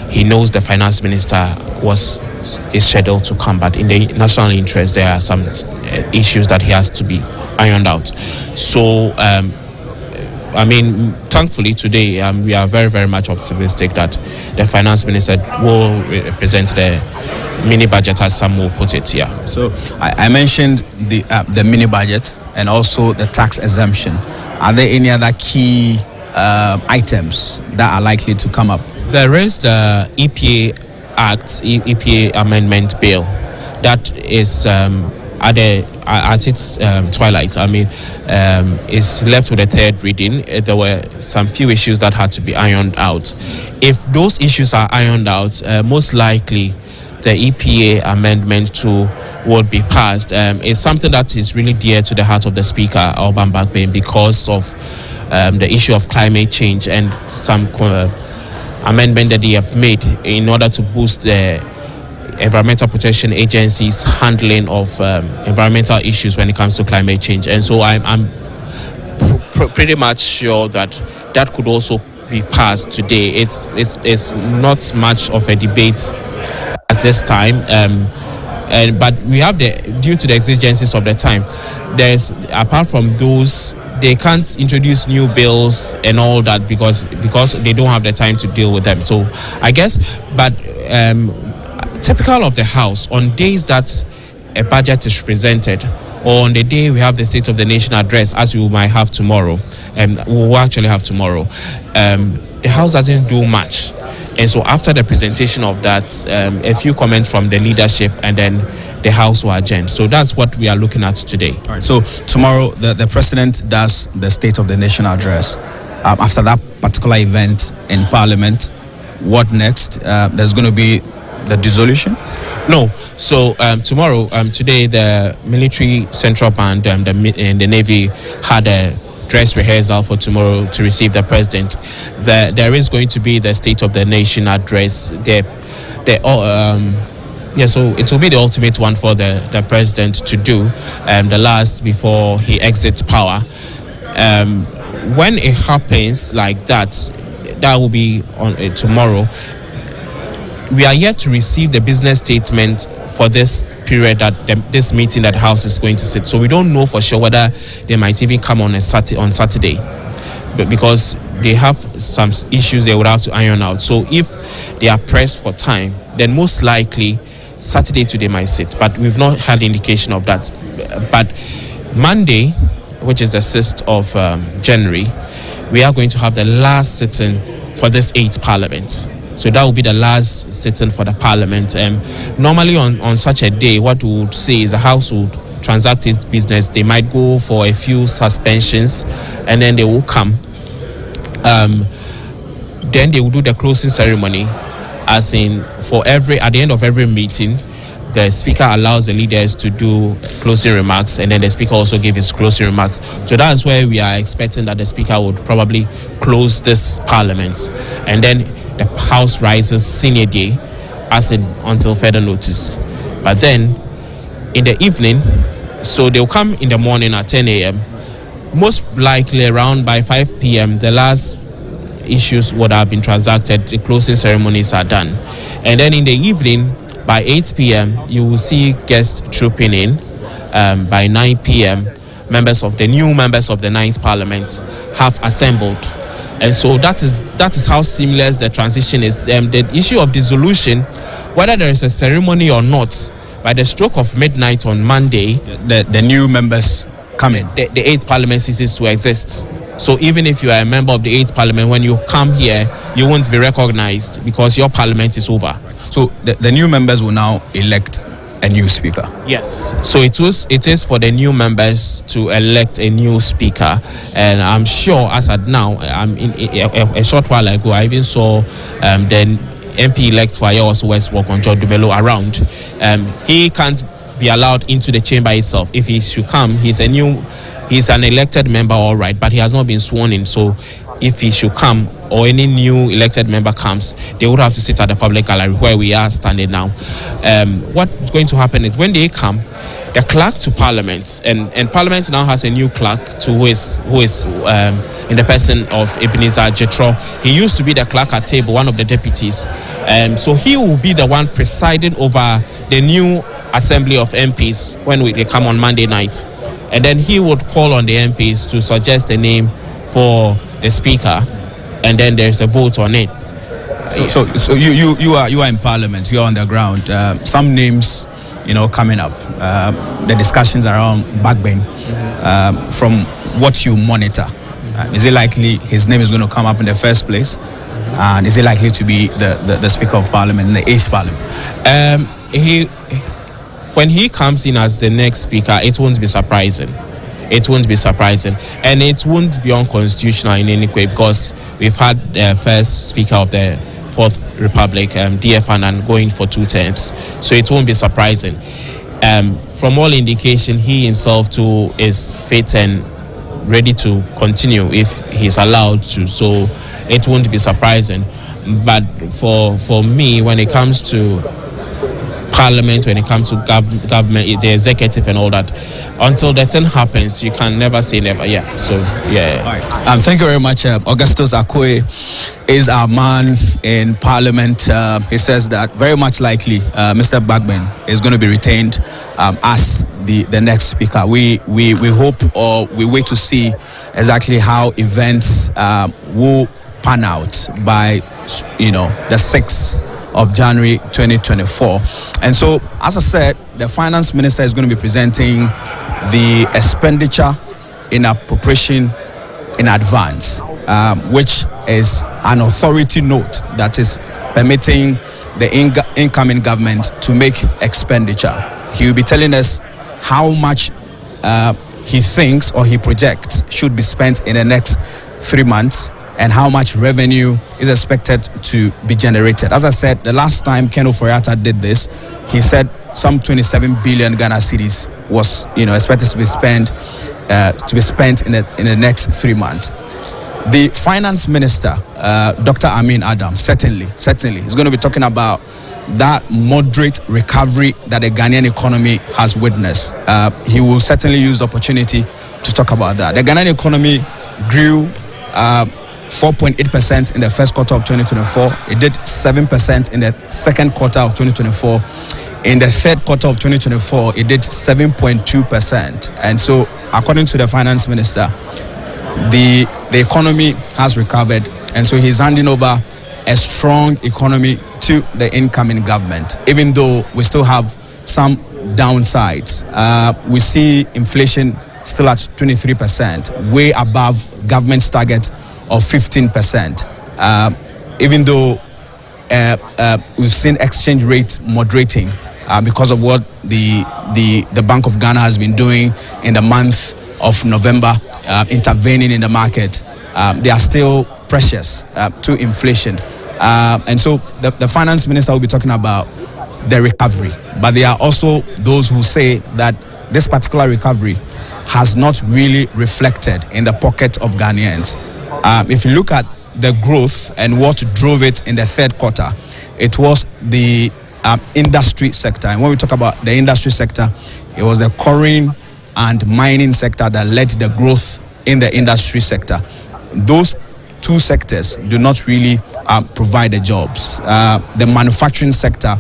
he knows the finance minister is scheduled to come, but in the national interest, there are some issues that he has to be ironed out. So, thankfully today we are very, very much optimistic that the finance minister will present the mini budget, as some will put it here. So I mentioned the mini budget and also the tax exemption. Are there any other key items that are likely to come up? There is the EPA Act, EPA Amendment Bill, that is at its twilight. It's left with a third reading. There were some few issues that had to be ironed out. If those issues are ironed out, most likely the EPA Amendment 2 would be passed. It's something that is really dear to the heart of the Speaker, Alban Bakben, because of the issue of climate change and some amendment that they have made in order to boost the Environmental Protection Agency's handling of environmental issues when it comes to climate change. And so I'm pretty much sure that could also be passed today. It's not much of a debate at this time, but we have due to the exigencies of the time, there's, apart from those, they can't introduce new bills and all that because they don't have the time to deal with them. So I guess, but typical of the House, on days that a budget is presented, or on the day we have the State of the Nation address, as we might have tomorrow, and we will actually have tomorrow, the House doesn't do much. And so after the presentation of that, a few comments from the leadership, and then the House will adjourn. So that's what we are looking at today. All right. So tomorrow, the President does the State of the Nation address. After that particular event in Parliament, what next? There's going to be the dissolution? No. So tomorrow, today, the military central band and the Navy had a dress rehearsal for tomorrow to receive the president. There is going to be the State of the Nation address. So it will be the ultimate one for the president to do, the last before he exits power. When it happens like that, that will be on tomorrow. We are yet to receive the business statement for this period that this meeting that the House is going to sit. So we don't know for sure whether they might even come on Saturday, but because they have some issues they would have to iron out. So if they are pressed for time, then most likely Saturday today might sit, but we've not had indication of that. But Monday, which is the 6th of January, we are going to have the last sitting for this 8th Parliament. So that will be the last sitting for the Parliament. Normally on such a day, what we would say is the House would transact its business. They might go for a few suspensions, and then they will come. Then they will do the closing ceremony, as in at the end of every meeting, the Speaker allows the leaders to do closing remarks, and then the Speaker also gives his closing remarks. So that's where we are expecting that the Speaker would probably close this Parliament, and then the House rises senior day, as in until further notice. But then in the evening, so they'll come in the morning at 10 a.m. Most likely around by 5 p.m. the last issues would have been transacted, the closing ceremonies are done. And then in the evening, by 8 p.m., you will see guests trooping in. By 9 p.m., new members of the 9th Parliament have assembled. And so that is how seamless the transition is. The issue of dissolution, whether there is a ceremony or not, by the stroke of midnight on Monday, the new members come in. The 8th Parliament ceases to exist. So even if you are a member of the 8th Parliament, when you come here, you won't be recognized because your Parliament is over. So the new members will now elect a new speaker. Yes. So it is for the new members to elect a new speaker, and I'm sure as at now, a short while ago, I even saw the MP elect for Ayos West Walk on John Dumelo around. He can't be allowed into the chamber itself. If he should come, he's an elected member, all right, but he has not been sworn in. So if he should come, or any new elected member comes, they would have to sit at the public gallery where we are standing now. What's going to happen is when they come, the clerk to Parliament, and Parliament now has a new clerk who is in the person of Ebenezer Jetro. He used to be the clerk at table, one of the deputies. So he will be the one presiding over the new assembly of MPs when they come on Monday night. And then he would call on the MPs to suggest a name for the speaker, and then there's a vote on it. So you are in Parliament, you are on the ground. Some names, coming up. The discussions around Bagbane, from what you monitor, is it likely his name is going to come up in the first place? And is it likely to be the Speaker of Parliament in the 8th Parliament? When he comes in as the next speaker, it won't be surprising. It won't be surprising. And it won't be unconstitutional in any way, because we've had the first speaker of the Fourth Republic, D.F. Annan, going for 2 terms. So it won't be surprising. From all indication, he himself too is fit and ready to continue if he's allowed to. So it won't be surprising. But for me, when it comes to Parliament, when it comes to government, the executive and all that, until the thing happens, you can never say never. So right. Thank you very much. Augustus Akwe is our man in Parliament. He says that very much likely Mr. Bagbane is going to be retained as the next speaker. We hope, or we wait to see exactly how events will pan out by the 6th of January 2024. And so, as I said, the finance minister is going to be presenting the expenditure in appropriation in advance, which is an authority note that is permitting the incoming government to make expenditure. He will be telling us how much he thinks or he projects should be spent in the next 3 months, and how much revenue is expected to be generated. As I said, the last time Ken Ofori-Atta did this, he said some 27 billion Ghana cedis was, expected to be spent in the next 3 months. The finance minister, Dr. Amin Adam, certainly is going to be talking about that moderate recovery that the Ghanaian economy has witnessed. He will certainly use the opportunity to talk about that. The Ghanaian economy grew 4.8% in the first quarter of 2024. It did 7% in the second quarter of 2024. In the third quarter of 2024, it did 7.2%. And so, according to the finance minister, the economy has recovered, and so he's handing over a strong economy to the incoming government, even though we still have some downsides. We see inflation still at 23%, way above government's target of 15%. Even though we've seen exchange rate moderating because of what the Bank of Ghana has been doing in the month of November, intervening in the market, they are still precious to inflation. And so the finance minister will be talking about the recovery. But there are also those who say that this particular recovery has not really reflected in the pocket of Ghanaians. If you look at the growth and what drove it in the third quarter, it was the industry sector. And when we talk about the industry sector, it was the quarrying and mining sector that led the growth in the industry sector. Those two sectors do not really provide the jobs. The manufacturing sector,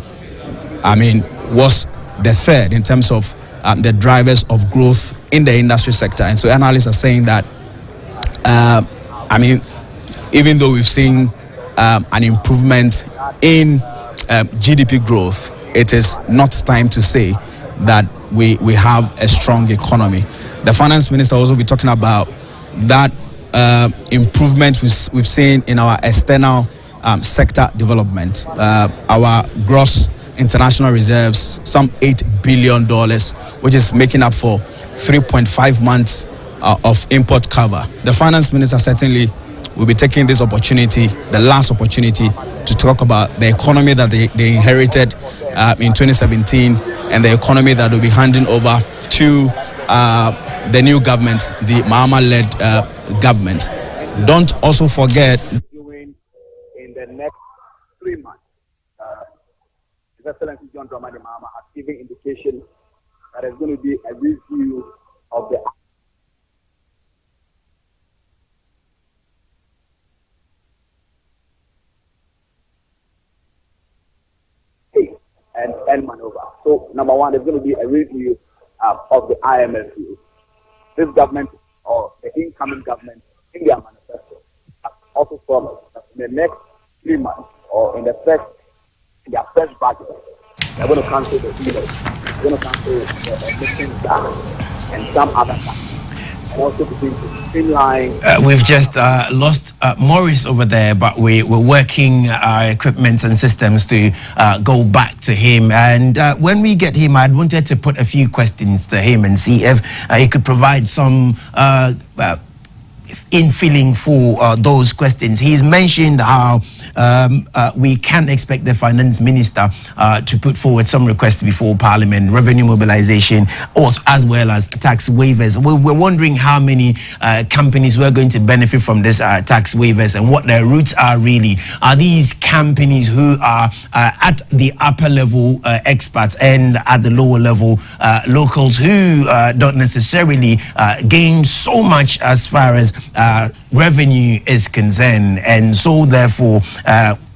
was the third in terms of the drivers of growth in the industry sector. And so analysts are saying that, even though we've seen an improvement in GDP growth, it is not time to say that we have a strong economy. The finance minister also be talking about that improvement we've seen in our external sector development. Our gross international reserves, some $8 billion, which is making up for 3.5 months of import cover. The finance minister certainly will be taking this opportunity, the last opportunity, to talk about the economy that they inherited in 2017 and the economy that will be handing over to the new government, the Mahama-led government. Don't also forget. Doing in the next 3 months. His Excellency John Dramani Mahama has given indication that there's going to be a review of the and maneuver. So, number one, there's going to be a review of the IMF view. This government, or the incoming government, in their manifesto, has also promised that in the next 3 months, or in their first budget, they're going to cancel the dealers, they're going to cancel the emission tax, and some other taxes. Also to streamline. We've just lost Maurice over there, but we're working our equipment and systems to go back to him. And when we get him, I'd wanted to put a few questions to him and see if he could provide some infilling for those questions. He's mentioned how we can expect the finance minister to put forward some requests before Parliament, revenue mobilization, as well as tax waivers. We're wondering how many companies we're going to benefit from this tax waivers and what their routes are really. Are these companies who are at the upper level expats and at the lower level locals who don't necessarily gain so much as far as revenue is concerned, and so therefore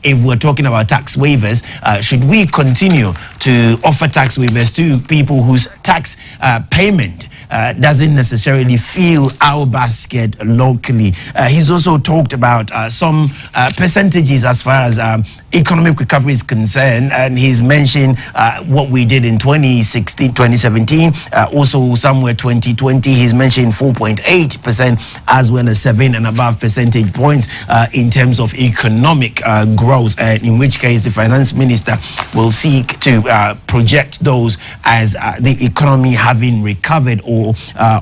if we're talking about tax waivers, should we continue to offer tax waivers to people whose tax payment doesn't necessarily fill our basket locally? He's also talked about some percentages as far as economic recovery is concerned, and he's mentioned what we did in 2016, 2017, also somewhere 2020. He's mentioned 4.8% as well as 7 and above percentage points in terms of economic growth, in which case the finance minister will seek to project those as the economy having recovered or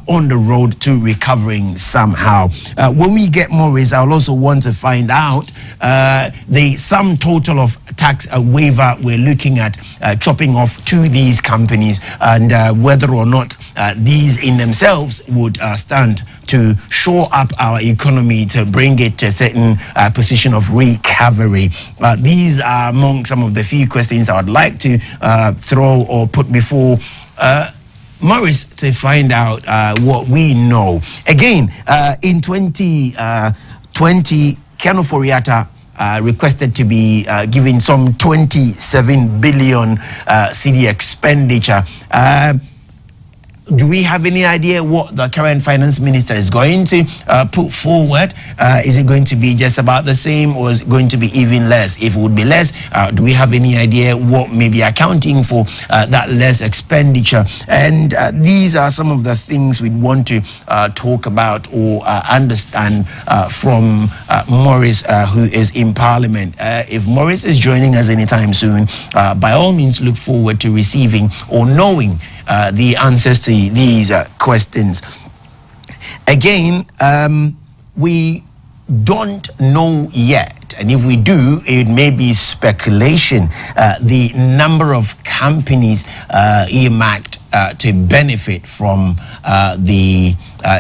on the road to recovering somehow. When we get Maurice, I'll also want to find out the sum total of tax waiver we're looking at chopping off to these companies, and whether or not these in themselves would stand to shore up our economy to bring it to a certain position of recovery. These are among some of the few questions I would like to throw or put before Maurice to find out what we know. Again, in 2020, Keanu Foriata requested to be given some 27 billion cedi expenditure. Do we have any idea what the current finance minister is going to put forward? Is it going to be just about the same, or is it going to be even less? If it would be less, do we have any idea what may be accounting for that less expenditure? And these are some of the things we want to talk about or understand from Maurice, who is in Parliament. If Maurice is joining us anytime soon, by all means look forward to receiving or knowing the answers to these questions. Again, we don't know yet, and if we do, it may be speculation, the number of companies earmarked to benefit from the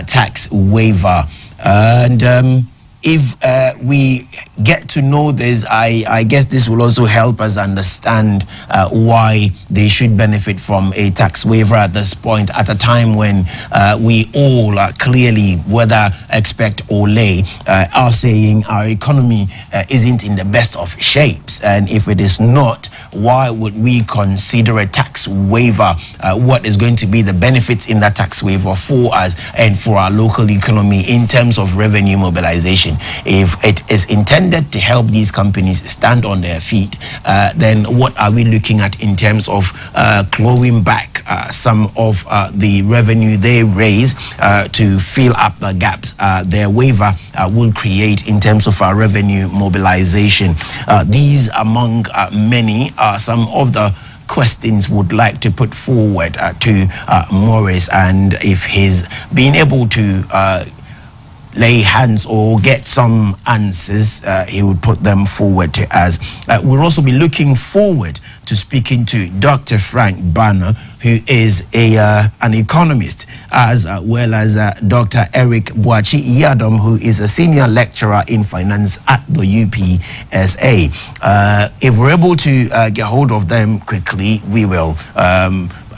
tax waiver. And if we get to know this, I guess this will also help us understand why they should benefit from a tax waiver at this point, at a time when we all clearly, whether expect or lay, are saying our economy isn't in the best of shapes. And if it is not, why would we consider a tax tax waiver, what is going to be the benefits in that tax waiver for us and for our local economy in terms of revenue mobilization. If it is intended to help these companies stand on their feet, then what are we looking at in terms of clawing back some of the revenue they raise to fill up the gaps their waiver will create in terms of our revenue mobilization? These, among many, are some of the questions would like to put forward to Morris, and if he's been able to lay hands or get some answers, he would put them forward to us. We'll also be looking forward to speaking to Dr. Frank Banner, who is an economist, as well as Dr. Eric Boachi Iyadom, who is a senior lecturer in finance at the UPSA. If we're able to get hold of them quickly, we will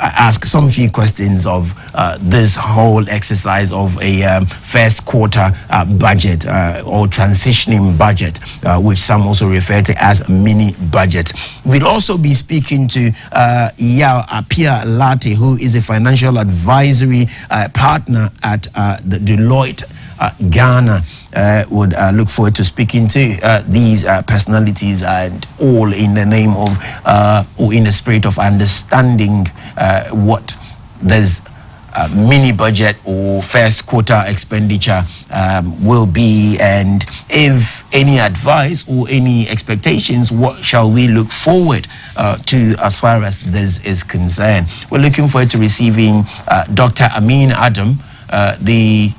ask some few questions of this whole exercise of a first quarter budget or transitioning budget, which some also refer to as a mini budget. We'll also be speaking to Yao Apia Latte, who is a financial advisory partner at the Deloitte Ghana. Would look forward to speaking to these personalities, and all in the name of or in the spirit of understanding what this mini budget or first quarter expenditure will be, and if any advice or any expectations, what shall we look forward to as far as this is concerned. We're looking forward to receiving Dr. Amin Adam, the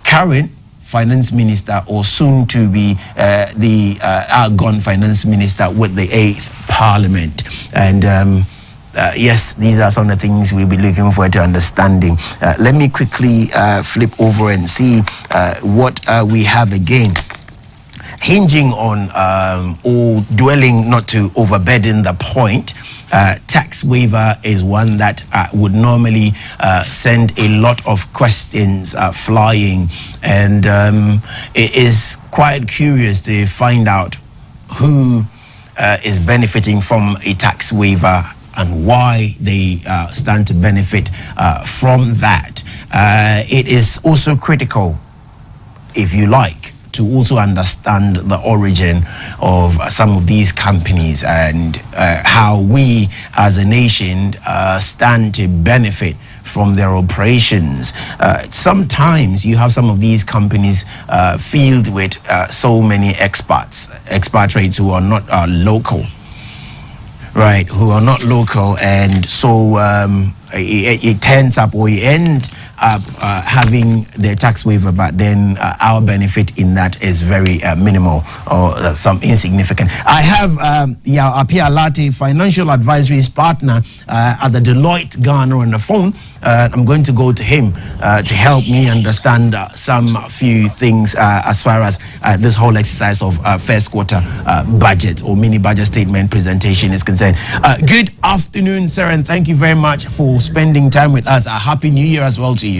current finance minister, or soon to be the outgone finance minister with the 8th Parliament. And yes, these are some of the things we'll be looking forward to understanding. Let me quickly flip over and see what we have again. Hinging on or dwelling, not to overburden the point, tax waiver is one that would normally send a lot of questions flying, and it is quite curious to find out who is benefiting from a tax waiver and why they stand to benefit from that. It is also critical, if you like, to also understand the origin of some of these companies and how we as a nation stand to benefit from their operations. Sometimes you have some of these companies filled with so many expatriates who are not local, right, who are not local, and so it turns up, or you end up having the tax waiver, but then our benefit in that is very minimal or some insignificant. I have Yao Apia Latte, financial advisory partner at the Deloitte Ghana, on the phone. I'm going to go to him to help me understand some few things as far as this whole exercise of first quarter budget or mini budget statement presentation is concerned. Good afternoon, sir, and thank you very much for spending time with us. A happy New Year as well to you.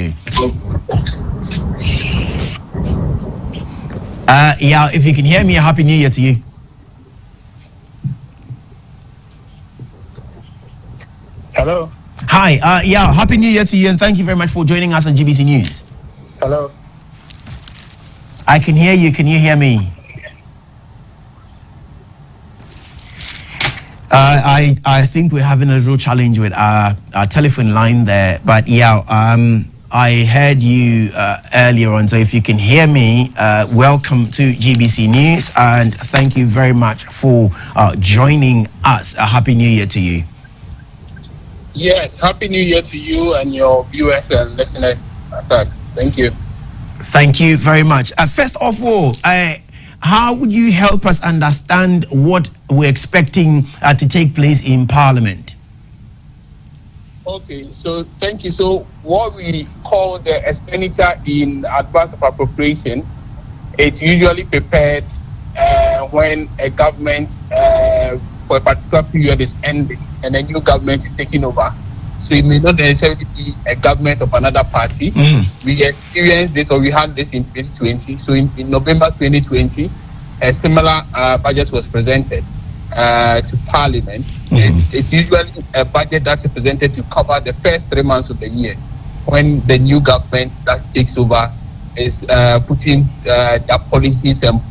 Yeah, if you can hear me, a happy New Year to you. Hello. Hi, yeah, happy New Year to you, and thank you very much for joining us on GBC News. Hello. I can hear you. Can you hear me? I think we're having a little challenge with our telephone line there, but yeah, I heard you earlier on, so if you can hear me, welcome to GBC News, and thank you very much for joining us. A happy New Year to you. Yes, happy New Year to you and your viewers and listeners. Thank you. Thank you very much. First of all, how would you help us understand what we're expecting to take place in Parliament? Okay, so thank you. So what we call the expenditure in advance of appropriation, it's usually prepared when a government for a particular period is ending and a new government is taking over. So it may not necessarily be a government of another party. We experienced this, or we had this in 2020. So in November 2020, a similar budget was presented. to Parliament. It's usually a budget that's presented to cover the first 3 months of the year, when the new government that takes over is putting their policies and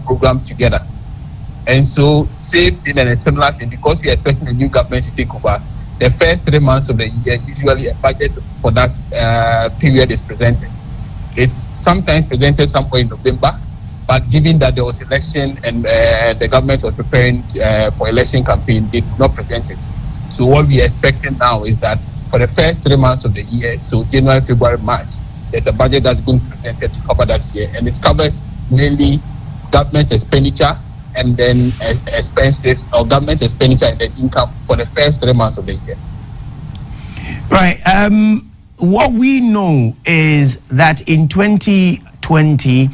programs together. And so, same thing and a similar thing, because we are expecting a new government to take over, the first 3 months of the year, usually a budget for that period is presented. It's sometimes presented somewhere in November, but given that there was election and the government was preparing for election campaign, they did not present it. So what we are expecting now is that for the first 3 months of the year, so January, February, March, there's a budget that's going to be presented to cover that year, and it covers mainly government expenditure and then expenses, or government expenditure and then income for the first 3 months of the year. Right. What we know is that in 2020,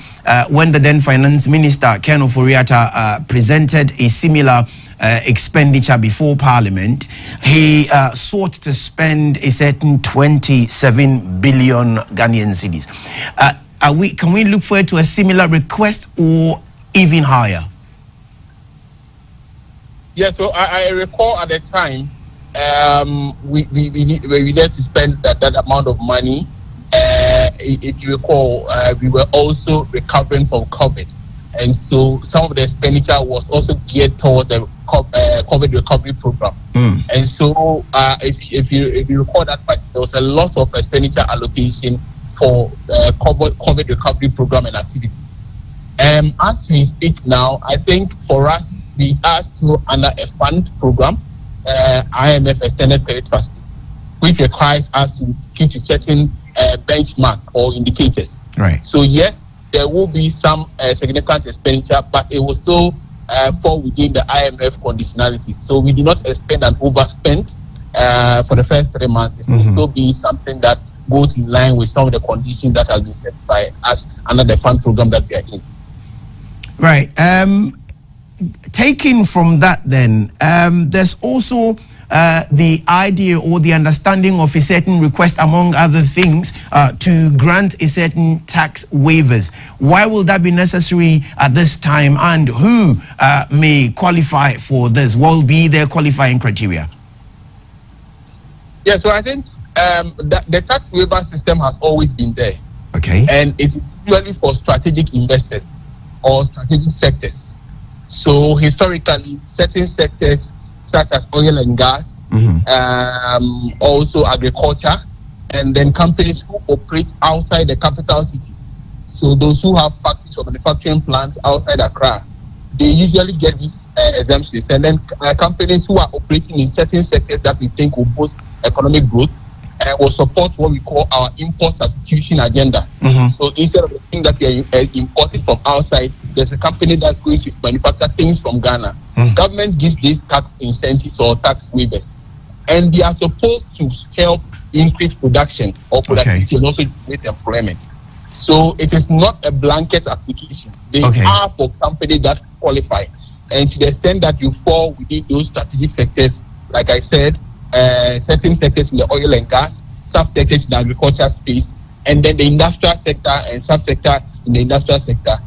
when the then Finance Minister, Ken Ofori-Atta, presented a similar expenditure before Parliament, he sought to spend a certain 27 billion Ghanaian cedis. Can we look forward to a similar request or even higher? Yeah, so I recall at the time, we needed to spend that amount of money. If you recall, we were also recovering from COVID, and so some of the expenditure was also geared towards the COVID recovery program. And so, if you recall that, there was a lot of expenditure allocation for COVID recovery program and activities. As we speak now, I think for us, we are still under a fund program, IMF Extended Credit Facility, which requires us to keep to certain benchmark or indicators. Right. So yes, there will be some significant expenditure, but it will still fall within the IMF conditionality. So we do not expect an overspend for the first 3 months. It will still be something that goes in line with some of the conditions that have been set by us under the fund program that we are in. Right. Taking from that then, there's also the idea or the understanding of a certain request, among other things, to grant a certain tax waivers. Why will that be necessary at this time, and who may qualify for this? What will be their qualifying criteria? Yeah, so I think the tax waiver system has always been there. Okay. And it is usually for strategic investors or strategic sectors. So historically, certain sectors such as oil and gas, also agriculture, and then companies who operate outside the capital cities. So those who have factories or manufacturing plants outside Accra, they usually get these exemptions. And then companies who are operating in certain sectors that we think will boost economic growth will support what we call our import substitution agenda. So instead of the thing that we are importing from outside, there's a company that's going to manufacture things from Ghana. Government gives these tax incentives or tax waivers, and they are supposed to help increase production or productivity and also create employment. So it is not a blanket application. They are for companies that qualify, and to the extent that you fall within those strategic sectors, like I said, certain sectors in the oil and gas, sub-sectors in the agriculture space, and then the industrial sector and sub-sector in the industrial sector,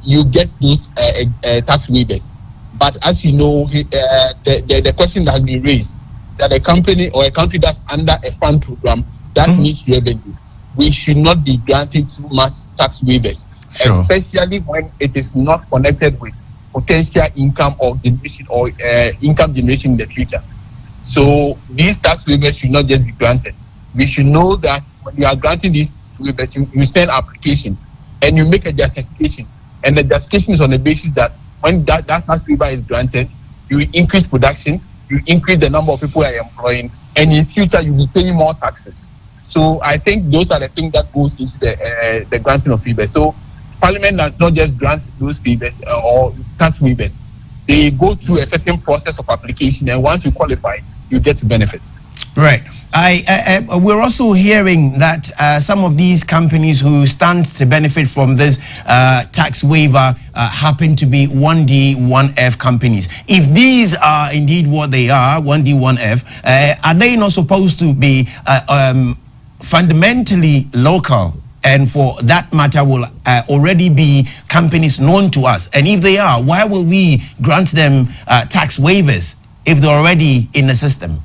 you get those tax waivers. But as you know, the question that has been raised, that a company or a country that's under a fund program that needs revenue, we should not be granting too much tax waivers, especially when it is not connected with potential income or generation or income generation in the future. So these tax waivers should not just be granted. We should know that when you are granting these waivers, you send an application and you make a justification. And the justification is on the basis that when that tax waiver is granted, you increase production, you increase the number of people you are employing, and in future you'll be paying more taxes. So I think those are the things that goes into the granting of waivers. So Parliament does not just grant those waivers or tax waivers. They go through a certain process of application, and once you qualify, you get to benefits. Right. We're also hearing that some of these companies who stand to benefit from this tax waiver happen to be 1D, 1F companies. If these are indeed what they are, 1D, 1F, are they not supposed to be fundamentally local and for that matter will already be companies known to us? And if they are, why will we grant them tax waivers if they're already in the system?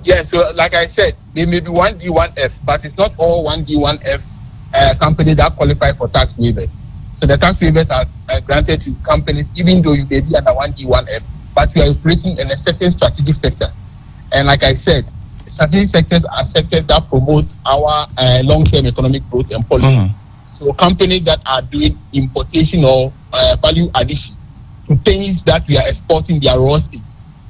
Yes, so like I said, they may be 1D, 1F, but it's not all 1D, 1F companies that qualify for tax waivers. So the tax waivers are granted to companies even though you may be under 1D, 1F, but you are operating in a certain strategic sector. And like I said, strategic sectors are sectors that promote our long-term economic growth and policy. So companies that are doing importation or value addition to things that we are exporting their raw state.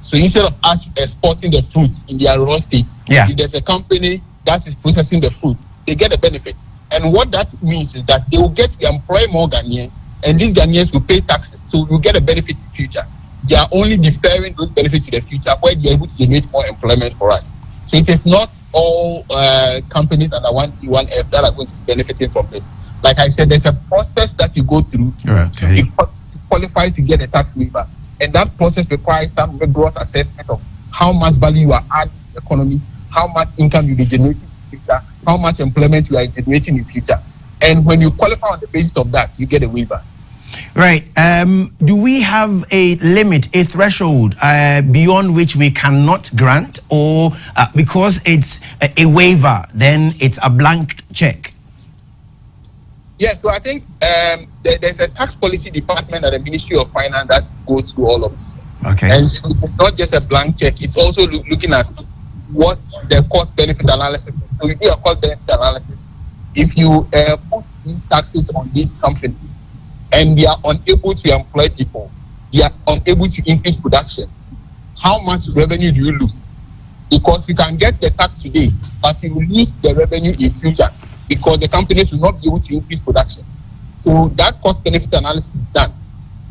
So instead of us exporting the fruit in their raw state, if there's a company that is processing the fruit, they get a benefit. And what that means is that they will get to employ more Ghanaians, and these Ghanaians will pay taxes. So we'll get a benefit in the future. They are only deferring those benefits to the future where they are able to generate more employment for us. So it is not all companies under 1D, 1F that are going to be benefiting from this. Like I said, there's a process that you go through to qualify to get a tax waiver. And that process requires some rigorous assessment of how much value you are adding to the economy, how much income you'll be generating in the future, how much employment you are generating in the future. And when you qualify on the basis of that, you get a waiver. Right. Do we have a limit, a threshold beyond which we cannot grant, or because it's a waiver, then it's a blank check? Yes, so I think there's a tax policy department at the Ministry of Finance that goes through all of this. Okay. And so it's not just a blank check, it's also looking at what the cost-benefit analysis is. So you do a cost-benefit analysis. If you put these taxes on these companies and they are unable to employ people, they are unable to increase production, how much revenue do you lose? Because you can get the tax today, but you will lose the revenue in future, because the companies will not be able to increase production. So that cost benefit analysis is done.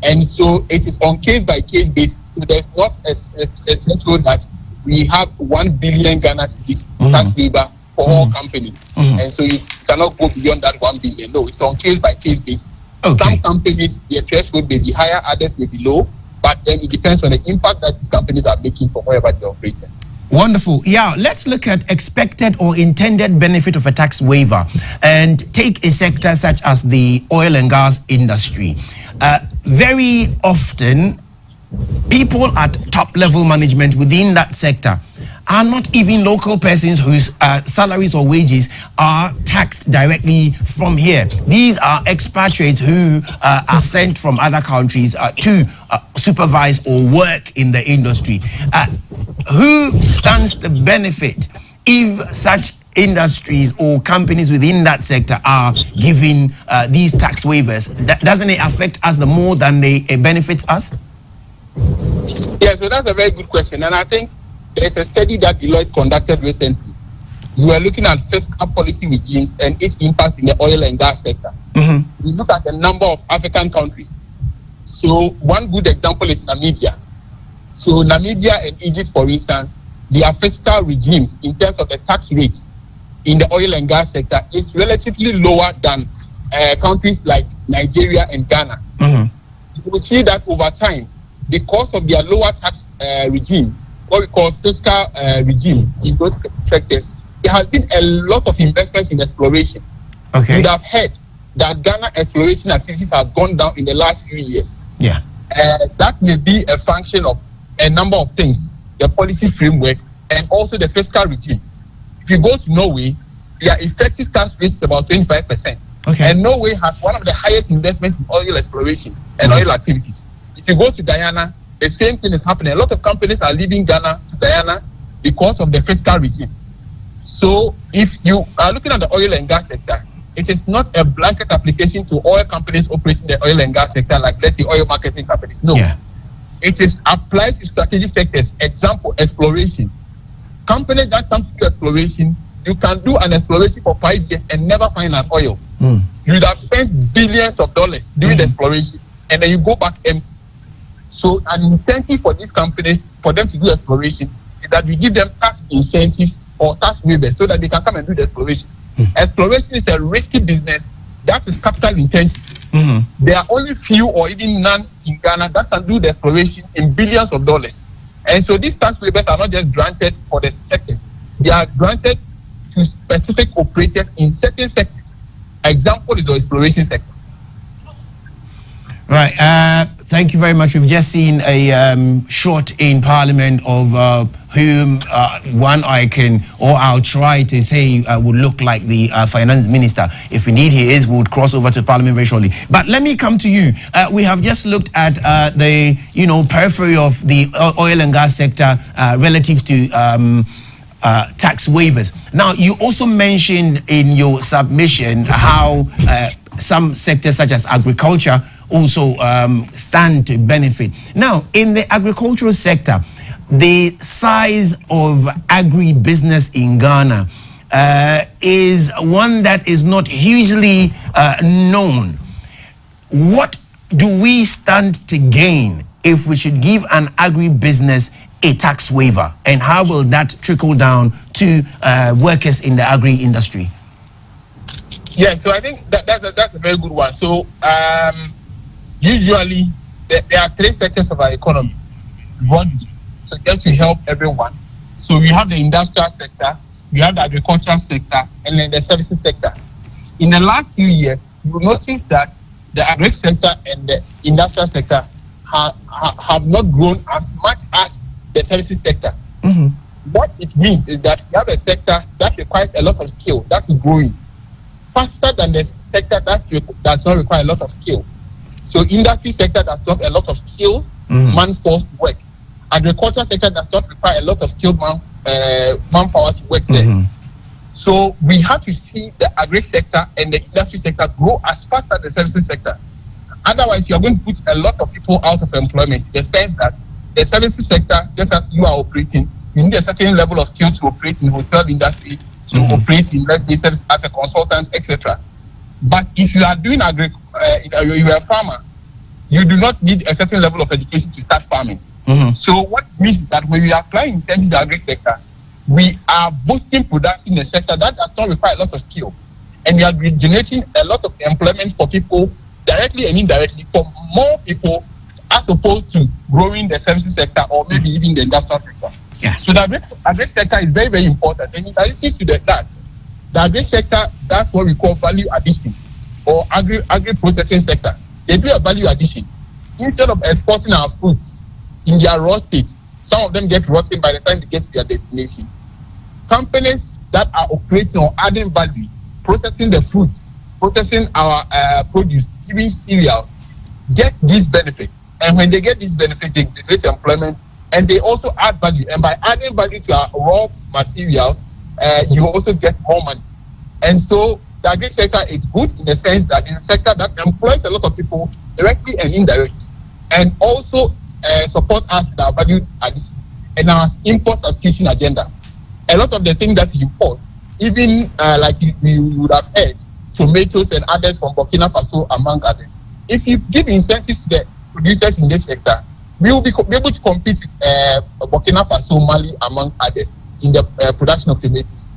And so it is on case by case basis. So there's not a threshold that we have 1 billion Ghana cedis tax waiver for all companies. And so you cannot go beyond that 1 billion. No, it's on case by case basis. Some companies, their threshold may be higher, others may be low, but then it depends on the impact that these companies are making from wherever they're operating. Wonderful. Yeah, let's look at expected or intended benefit of a tax waiver and take a sector such as the oil and gas industry. Very often, people at top level management within that sector are not even local persons whose salaries or wages are taxed directly from here. These are expatriates who are sent from other countries to supervise or work in the industry. Who stands to benefit if such industries or companies within that sector are giving these tax waivers? Doesn't it affect us the more than it benefits us? Yeah, so that's a very good question. And I think there's a study that Deloitte conducted recently. We were looking at fiscal policy regimes and its impact in the oil and gas sector. We look at a number of African countries. So one good example is Namibia. So Namibia and Egypt, for instance, their fiscal regimes in terms of the tax rates in the oil and gas sector is relatively lower than countries like Nigeria and Ghana. You will see that over time, because of their lower tax regime, what we call fiscal regime in those sectors, there has been a lot of investment in exploration. You would have heard that Ghana exploration activities has gone down in the last few years. Yeah. That may be a function of a number of things, the policy framework and also the fiscal regime. If you go to Norway, their effective tax rate is about 25%. And Norway has one of the highest investments in oil exploration and oil activities. If you go to Guyana, the same thing is happening. A lot of companies are leaving Ghana to Guyana because of the fiscal regime. So if you are looking at the oil and gas sector, it is not a blanket application to oil companies operating the oil and gas sector, like let's say oil marketing companies. No. It is applied to strategic sectors. Example, exploration. Companies that come to exploration, you can do an exploration for 5 years and never find an oil. You would have spent billions of dollars doing the exploration and then you go back empty. So an incentive for these companies, for them to do exploration, is that we give them tax incentives or tax waivers so that they can come and do the exploration. Exploration is a risky business that is capital intensive. There are only few or even none in Ghana that can do the exploration in billions of dollars. And so these tax waivers are not just granted for the sectors. They are granted to specific operators in certain sectors. Example is the exploration sector. Right. Thank you very much. We've just seen a shot in Parliament of whom one I can, or I'll try to say, would look like the finance minister. If indeed he is, we would cross over to Parliament very shortly. But let me come to you. We have just looked at the, periphery of the oil and gas sector relative to tax waivers. Now, you also mentioned in your submission how some sectors such as agriculture also stand to benefit. Now, in the agricultural sector, the size of agribusiness in Ghana is one that is not hugely known. What do we stand to gain if we should give an agribusiness a tax waiver, and how will that trickle down to workers in the agri-industry? Yes, so I think that's a very good one. So usually there are three sectors of our economy. One, so just to help everyone. So we have the industrial sector, we have the agricultural sector, and then the services sector. In the last few years, you will notice that the agri sector and the industrial sector have not grown as much as the services sector. Mm-hmm. What it means is that we have a sector that requires a lot of skill, that is growing faster than the sector that does not require a lot of skill. So industry sector does not a lot of skill, manforce work. Agriculture sector does not require a lot of skilled manpower to work there. So we have to see the agri sector and the industry sector grow as fast as the services sector. Otherwise, you are going to put a lot of people out of employment, in the sense that the services sector, just as you are operating, you need a certain level of skill to operate in the hotel industry, to operate in, let's say, service as a consultant, etc. But if you are doing you are a farmer, you do not need a certain level of education to start farming. So what it means is that when we apply incentives to the agri sector, we are boosting production in a sector that does not require a lot of skill. And we are generating a lot of employment for people, directly and indirectly, for more people, as opposed to growing the services sector or maybe even the industrial sector. Yeah. So the agri sector is very, very important. And in addition to that, the agri sector, that's what we call value addition, or agri processing sector. They do a value addition. Instead of exporting our fruits in their raw state, some of them get rotten by the time they get to their destination. Companies that are operating or adding value, processing the fruits, processing our produce, giving cereals, get these benefits. And when they get these benefits, they generate employment, and they also add value. And by adding value to our raw materials, you also get more money. And so the agri sector is good in the sense that it's a sector that employs a lot of people directly and indirectly, and also support us with our value addition and our import substitution agenda. A lot of the things that we import, even like you would have heard, tomatoes and others from Burkina Faso, among others. If you give incentives to the producers in this sector, we will be able to compete with Burkina Faso, Mali, among others, in the production of tomatoes,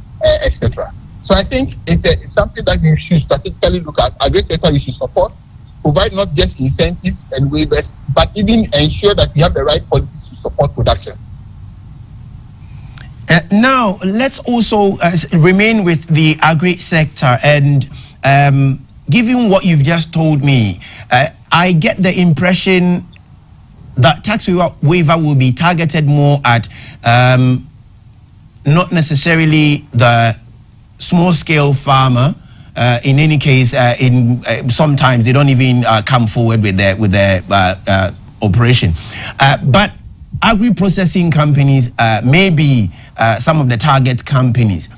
etc. So I think it's something that we should strategically look at. Agri sector we should support, provide not just incentives and waivers, but even ensure that we have the right policies to support production. Now, let's also remain with the agri sector, and given what you've just told me, I get the impression that tax waiver will be targeted more at not necessarily the small-scale farmer. In any case, sometimes they don't even come forward with their operation. But agri-processing companies may be some of the target companies.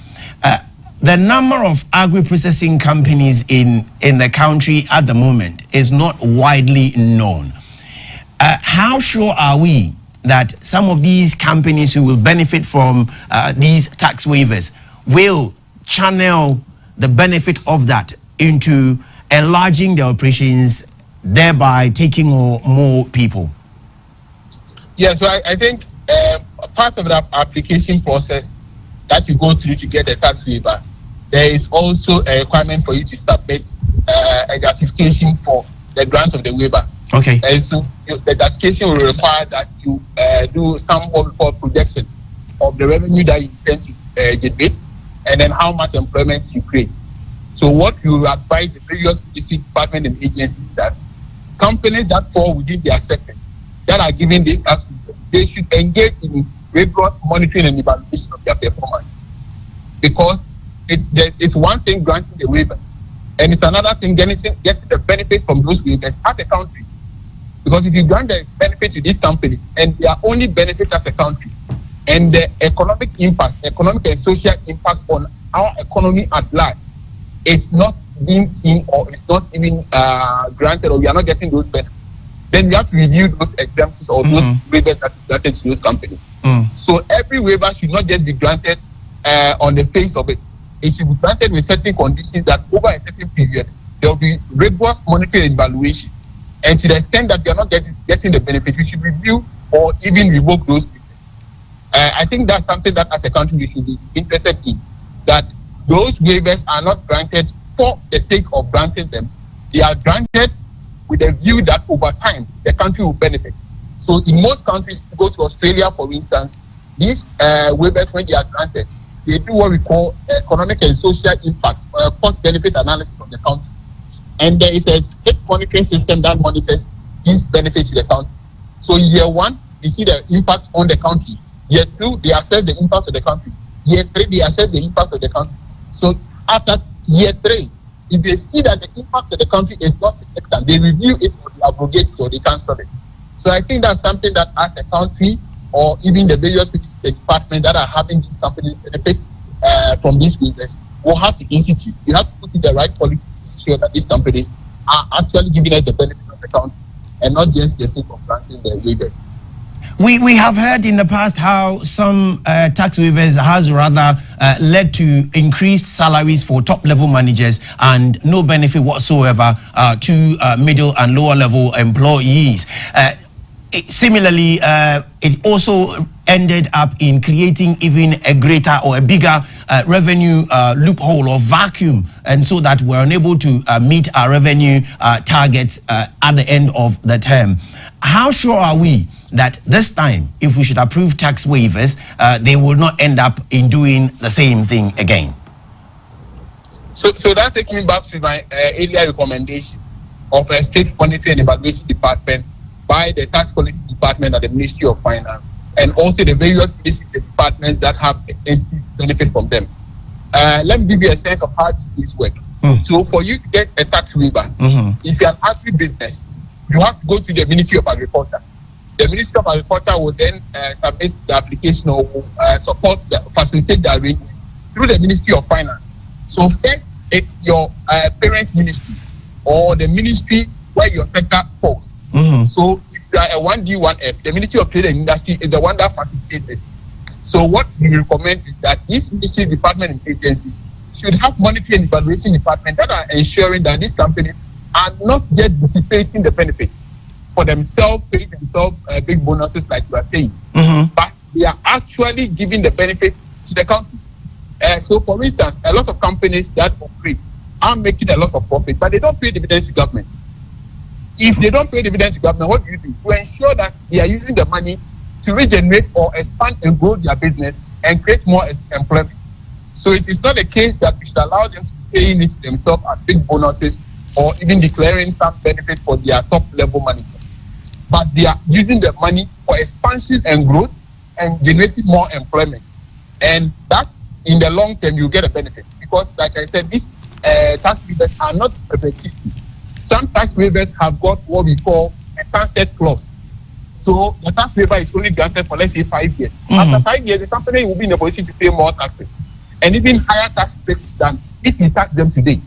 The number of agri-processing companies in the country at the moment is not widely known. How sure are we that some of these companies who will benefit from these tax waivers will channel the benefit of that into enlarging their operations, thereby taking more people? Yeah, so I think part of the application process that you go through to get the tax waiver, there is also a requirement for you to submit a justification for the grant of the waiver. Okay. And so the justification will require that you do some what we call projection of the revenue that you intend to generate, and then how much employment you create. So what you advise the various district department and agencies that companies that fall within their sectors that are giving these tax waivers, they should engage in rigorous monitoring and evaluation of their performance. Because it's one thing granting the waivers, and it's another thing getting the benefits from those waivers as a country. Because if you grant the benefit to these companies and their only benefit as a country, and the economic and social impact on our economy at large, it's not being seen or it's not even granted, or we are not getting those benefits, then we have to review those exemptions or those waivers that are granted to those companies. So every waiver should not just be granted on the face of it. It should be granted with certain conditions that over a certain period, there will be rigorous monitoring and evaluation. And to the extent that we are not getting the benefit, we should review or even revoke those waivers. I think that's something that as a country we should be interested in, that those waivers are not granted for the sake of granting them. They are granted with a view that over time the country will benefit. So in most countries, if you go to Australia, for instance, these waivers, when they are granted, they do what we call economic and social impact, cost-benefit analysis of the country. And there is a state monitoring system that monitors these benefits to the country. So year one, we see the impact on the country. Year two, they assess the impact of the country. Year three, they assess the impact of the country. So after year three, if they see that the impact of the country is not significant, they review it or they abrogate it or they cancel it. So I think that's something that as a country, or even the various departments that are having these companies benefits from these waivers, will have to institute. You have to put in the right policy to ensure that these companies are actually giving us the benefits of the country and not just the sake of granting the waivers. We have heard in the past how some tax waivers has rather led to increased salaries for top-level managers and no benefit whatsoever to middle and lower-level employees. Similarly, it also ended up in creating even a greater or a bigger revenue loophole or vacuum, and so that we're unable to meet our revenue targets at the end of the term. How sure are we that this time, if we should approve tax waivers, they will not end up in doing the same thing again? So that takes me back to my earlier recommendation of a state monitoring and evaluation department by the tax policy department at the Ministry of Finance, and also the various departments that have entities benefit from them. Let me give you a sense of how these things work. So for you to get a tax waiver, if you're an agri-business, you have to go to the Ministry of Agriculture. The Ministry of Agriculture will then submit the application or facilitate the arrangement through the Ministry of Finance. So first, it's your parent ministry or the ministry where your sector falls. So if you are a 1D, 1F, the Ministry of Trade and Industry is the one that facilitates it. So what we recommend is that these ministry department and agencies should have monitoring and evaluation department that are ensuring that these companies are not just dissipating the benefits for themselves, paying themselves big bonuses like you are saying, but they are actually giving the benefits to the country. So for instance, a lot of companies that operate are making a lot of profit, but they don't pay dividends to government. If they don't pay dividends to government, what do you do? To ensure that they are using the money to regenerate or expand and grow their business and create more employment. So it is not a case that we should allow them to pay it themselves as big bonuses or even declaring some benefit for their top level management. But they are using the money for expansion and growth and generating more employment. And that, in the long term, you get a benefit. Because, like I said, these tax waivers are not perpetuity. Some tax waivers have got what we call a sunset clause. So the tax waiver is only granted for, let's say, 5 years. After 5 years, the company will be in a position to pay more taxes and even higher taxes than if we tax them today.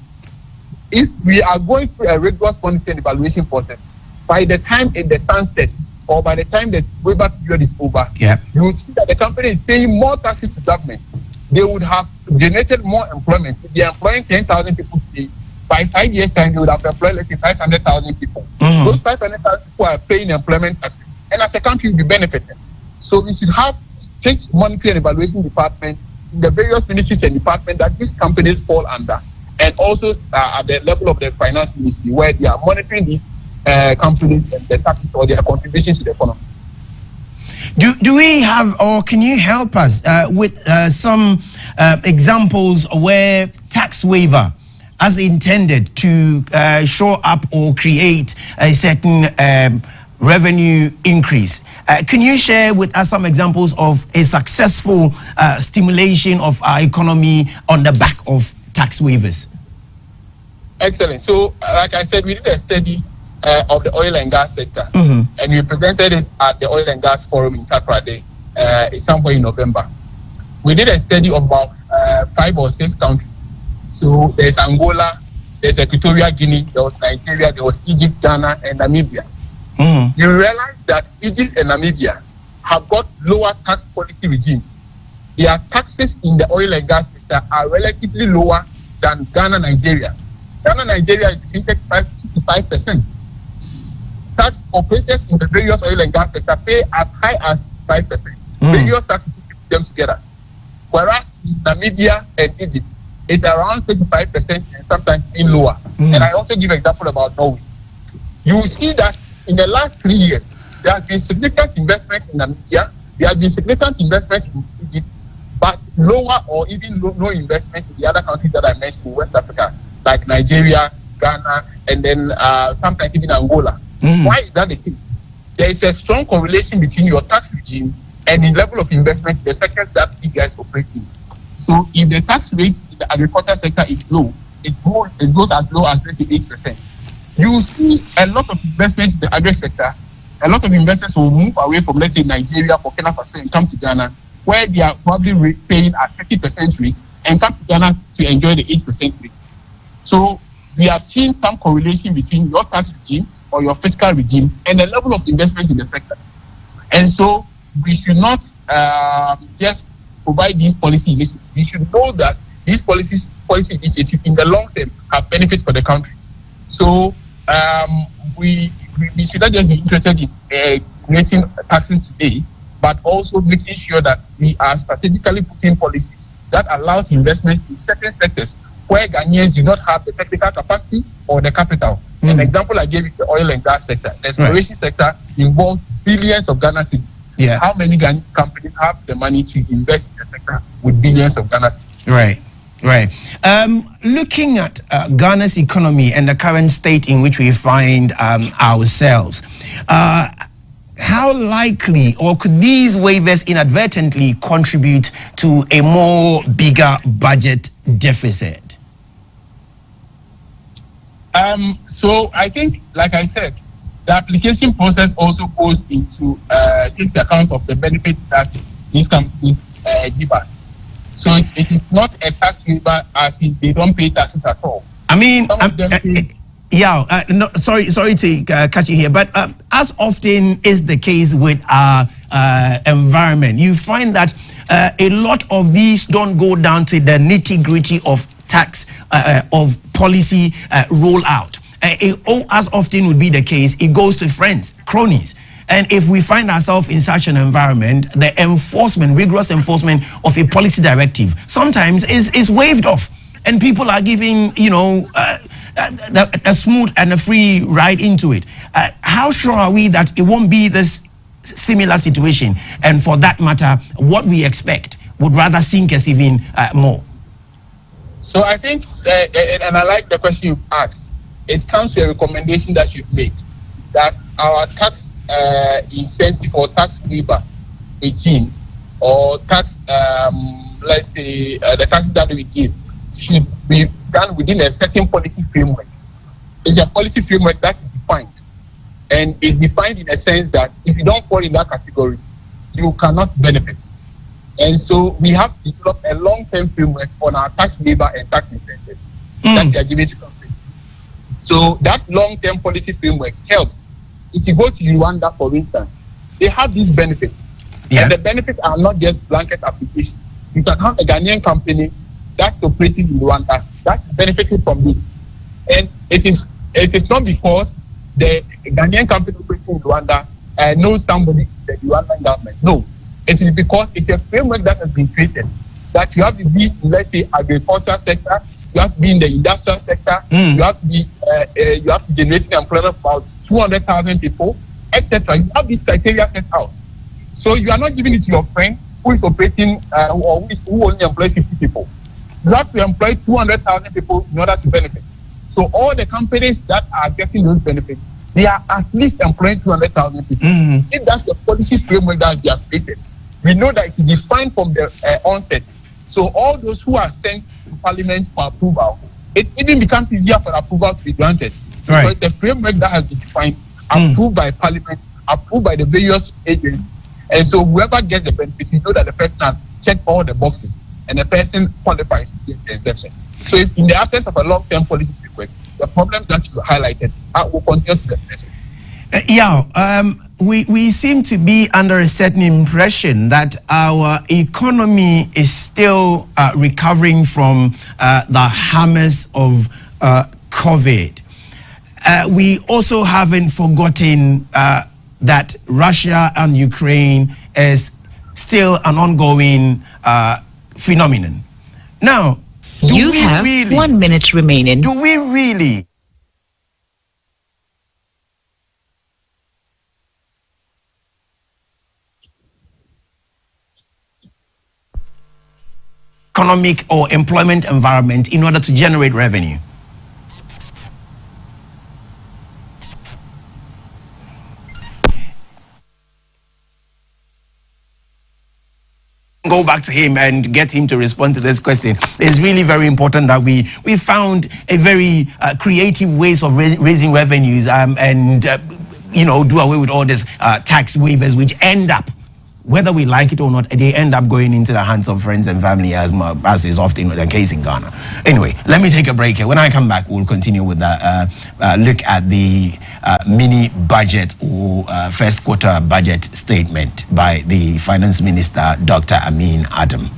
If we are going through a rigorous monitoring and evaluation process, by the time in the sunset or by the time the waiver period is over, you will see that the company is paying more taxes to government. They would have generated more employment. If they are employing 10,000 people today, by 5 years' time, they would have employed, let's say, 500,000 people. Those 500,000 people are paying employment taxes. And as a country, we'll be benefiting. So we should have strict monitoring and evaluation department in the various ministries and departments that these companies fall under, and also at the level of the finance ministry, where they are monitoring these companies and the taxes or their contributions to the economy. Do we have, or can you help us with some examples where tax waiver as intended to show up or create a certain revenue increase. Can you share with us some examples of a successful stimulation of our economy on the back of tax waivers? Excellent. So, like I said, we did a study of the oil and gas sector, and we presented it at the Oil and Gas Forum in Takoradi somewhere in November. We did a study of about 5 or 6 countries. So, there's Angola, there's Equatorial Guinea, there was Nigeria, there was Egypt, Ghana, and Namibia. You realize that Egypt and Namibia have got lower tax policy regimes. Their taxes in the oil and gas sector are relatively lower than Ghana, Nigeria. Ghana, Nigeria is between 35 to 65%. Tax operators in the various oil and gas sector pay as high as 5%. Various taxes put them together. Whereas in Namibia and Egypt, it's around 35% and sometimes even lower. And I also give an example about Norway. You will see that in the last 3 years, there have been significant investments in Namibia, there have been significant investments in Egypt, but lower or even no investments in the other countries that I mentioned in West Africa, like Nigeria, Ghana, and then sometimes even Angola. Why is that the case? There is a strong correlation between your tax regime and the level of investment in the sectors that these guys operate in. So if the tax rate in the agriculture sector is low, it goes as low as, let's say, 8%. You see a lot of investments in the agri sector. A lot of investors will move away from, let's say, Nigeria, Burkina Faso, and come to Ghana, where they are probably paying at 30% rate, and come to Ghana to enjoy the 8% rate. So we have seen some correlation between your tax regime or your fiscal regime and the level of investment in the sector. And so we should not just provide these policy initiatives. We should know that these policy initiatives in the long term have benefits for the country. So we should not just be interested in creating taxes today, but also making sure that we are strategically putting policies that allow investment in certain sectors where Ghanaians do not have the technical capacity or the capital. An example I gave is the oil and gas sector. The exploration sector involves billions of Ghana cedis. How many Ghanaian companies have the money to invest in the sector with billions of Ghana cedis? Right. Looking at Ghana's economy and the current state in which we find ourselves, how likely or could these waivers inadvertently contribute to a more bigger budget deficit? So I think, like I said, the application process also goes into takes account of the benefits that these companies give us. So it is not a tax waiver as if they don't pay taxes at all. I mean, sorry to catch you here, but as often is the case with our environment, you find that a lot of these don't go down to the nitty-gritty of tax of policy rollout. As often would be the case, it goes to friends, cronies. And if we find ourselves in such an environment, the rigorous enforcement of a policy directive sometimes is waived off. And people are giving, a smooth and a free ride into it. How sure are we that it won't be this similar situation? And for that matter, what we expect would rather sink us even more. So I think, and I like the question you asked, it comes to a recommendation that you've made, that our tax incentive or tax waiver regime or tax, let's say, the taxes that we give should be done within a certain policy framework. It's a policy framework that's defined. And it's defined in a sense that if you don't fall in that category, you cannot benefit. And so we have developed a long-term framework on our tax waiver and tax incentives that we are giving to companies. So that long-term policy framework helps. If you go to Rwanda, for instance, they have these benefits. And the benefits are not just blanket application. You can have a Ghanaian company that's operating in Rwanda that's benefiting from this. And it is not because the Ghanaian company operating in Rwanda knows somebody in the Rwandan government. No. It is because it's a framework that has been created that you have to be in, let's say, agriculture sector, you have to be in the industrial sector, you have to be generating employment for about 200,000 people, etc. You have these criteria set out. So you are not giving it to your friend who is operating or who only employs 50 people. you have to employ 200,000 people in order to benefit. So all the companies that are getting those benefits, they are at least employing 200,000 people. If that's the policy framework that they have created, we know that it is defined from the onset. So all those who are sent to Parliament for approval, it even becomes easier for approval to be granted. Right. So it's a framework that has been defined, approved by Parliament, approved by the various agencies. And so whoever gets the benefit, you know that the person has checked all the boxes and the person qualifies to get the exemption. So if in the absence of a long-term policy framework, the problems that you highlighted will continue to get present. We seem to be under a certain impression that our economy is still recovering from the hammers of COVID. We also haven't forgotten that Russia and Ukraine is still an ongoing phenomenon. Now, you have 1 minute remaining. Do we really economic or employment environment in order to generate revenue? Go back to him and get him to respond to this question. It's really very important that we found a very creative ways of raising revenues and do away with all these tax waivers, which end up, whether we like it or not, they end up going into the hands of friends and family, as is often the case in Ghana. Anyway, let me take a break here. When I come back, we'll continue with the look at the mini budget or first quarter budget statement by the Finance Minister, Dr. Amin Adam.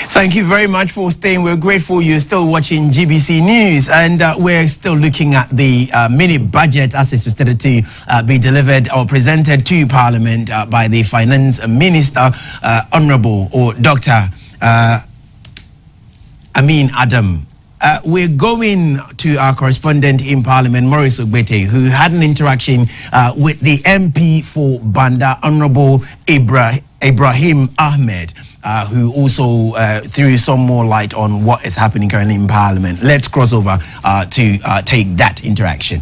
Thank you very much for staying. We're grateful you're still watching GBC News, and we're still looking at the mini budget as it's started to be delivered or presented to Parliament by the Finance Minister, Honorable or Dr. Amin Adam. We're going to our correspondent in Parliament, Maurice Ogbete, who had an interaction with the MP for Banda, Honorable Ibrahim Ahmed, who also threw some more light on what is happening currently in Parliament. Let's cross over to take that interaction.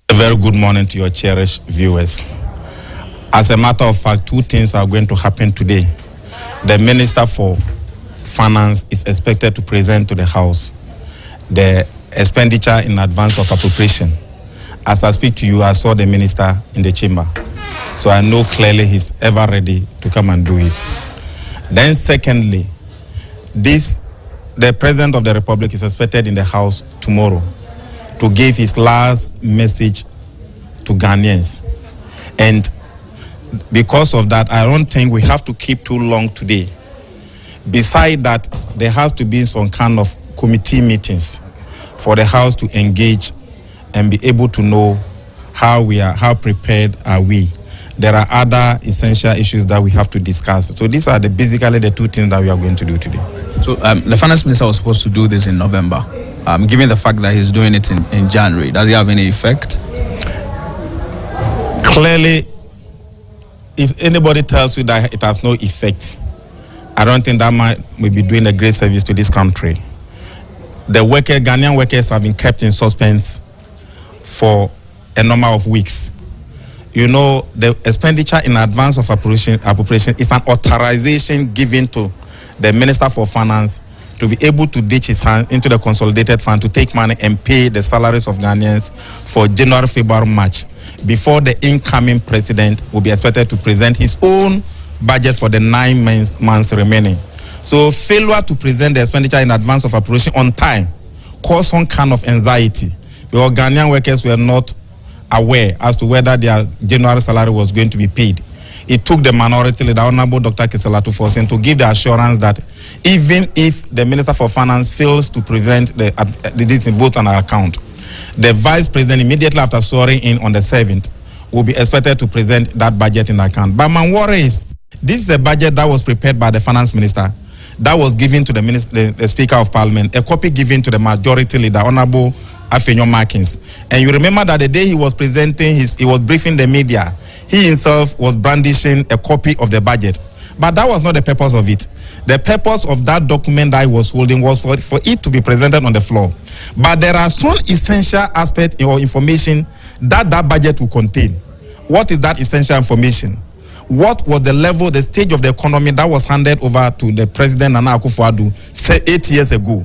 A very good morning to your cherished viewers. As a matter of fact, two things are going to happen today. The Minister for Finance is expected to present to the House the expenditure in advance of appropriation. As I speak to you, I saw the Minister in the chamber. So I know clearly he's ever ready to come and do it. Then secondly, the President of the Republic is expected in the House tomorrow to give his last message to Ghanaians. And because of that, I don't think we have to keep too long today. Beside that, there has to be some kind of committee meetings for the House to engage and be able to know how prepared are we. There are other essential issues that we have to discuss. So these are basically the two things that we are going to do today. So the finance minister was supposed to do this in November. Given the fact that he's doing it in January, does it have any effect? Clearly, if anybody tells you that it has no effect, I don't think that man will be doing a great service to this country. The Ghanaian workers have been kept in suspense for a number of weeks. You know, the expenditure in advance of appropriation is an authorization given to the Minister for Finance to be able to ditch his hand into the consolidated fund to take money and pay the salaries of Ghanaians for January, February, March, before the incoming president will be expected to present his own budget for the 9 months remaining. So failure to present the expenditure in advance of appropriation on time caused some kind of anxiety because Ghanaian workers were not aware as to whether their January salary was going to be paid. It took the minority leader, Honorable Dr. Kiselatu Forsen, to give the assurance that even if the Minister for Finance fails to present the vote on our account, the Vice President, immediately after swearing in on the 7th, will be expected to present that budget in account. But my worry is, this is a budget that was prepared by the Finance Minister, that was given to the Speaker of Parliament, a copy given to the majority leader, Honorable Afenyo Markins. And you remember that the day he was presenting, he was briefing the media, he himself was brandishing a copy of the budget. But that was not the purpose of it. The purpose of that document that he was holding was for it to be presented on the floor. But there are some essential aspects or information that budget will contain. What is that essential information? What was the level, the stage of the economy that was handed over to the President Nana Akufo-Addo 8 years ago?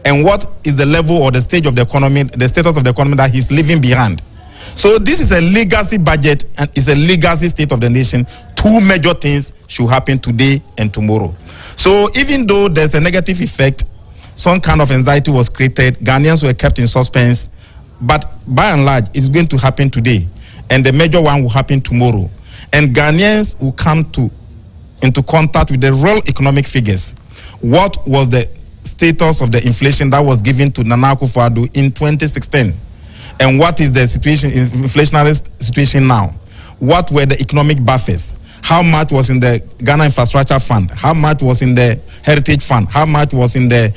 And what is the level or the stage of the economy, the status of the economy that he's leaving behind? So this is a legacy budget and it's a legacy state of the nation. Two major things should happen today and tomorrow. So even though there's a negative effect, some kind of anxiety was created, Ghanaians were kept in suspense, but by and large, it's going to happen today. And the major one will happen tomorrow. And Ghanaians will come into contact with the real economic figures. What was the status of the inflation that was given to Nana Akufo-Addo in 2016? And what is the situation, inflationary situation now? What were the economic buffers? How much was in the Ghana Infrastructure Fund? How much was in the Heritage Fund? How much was in the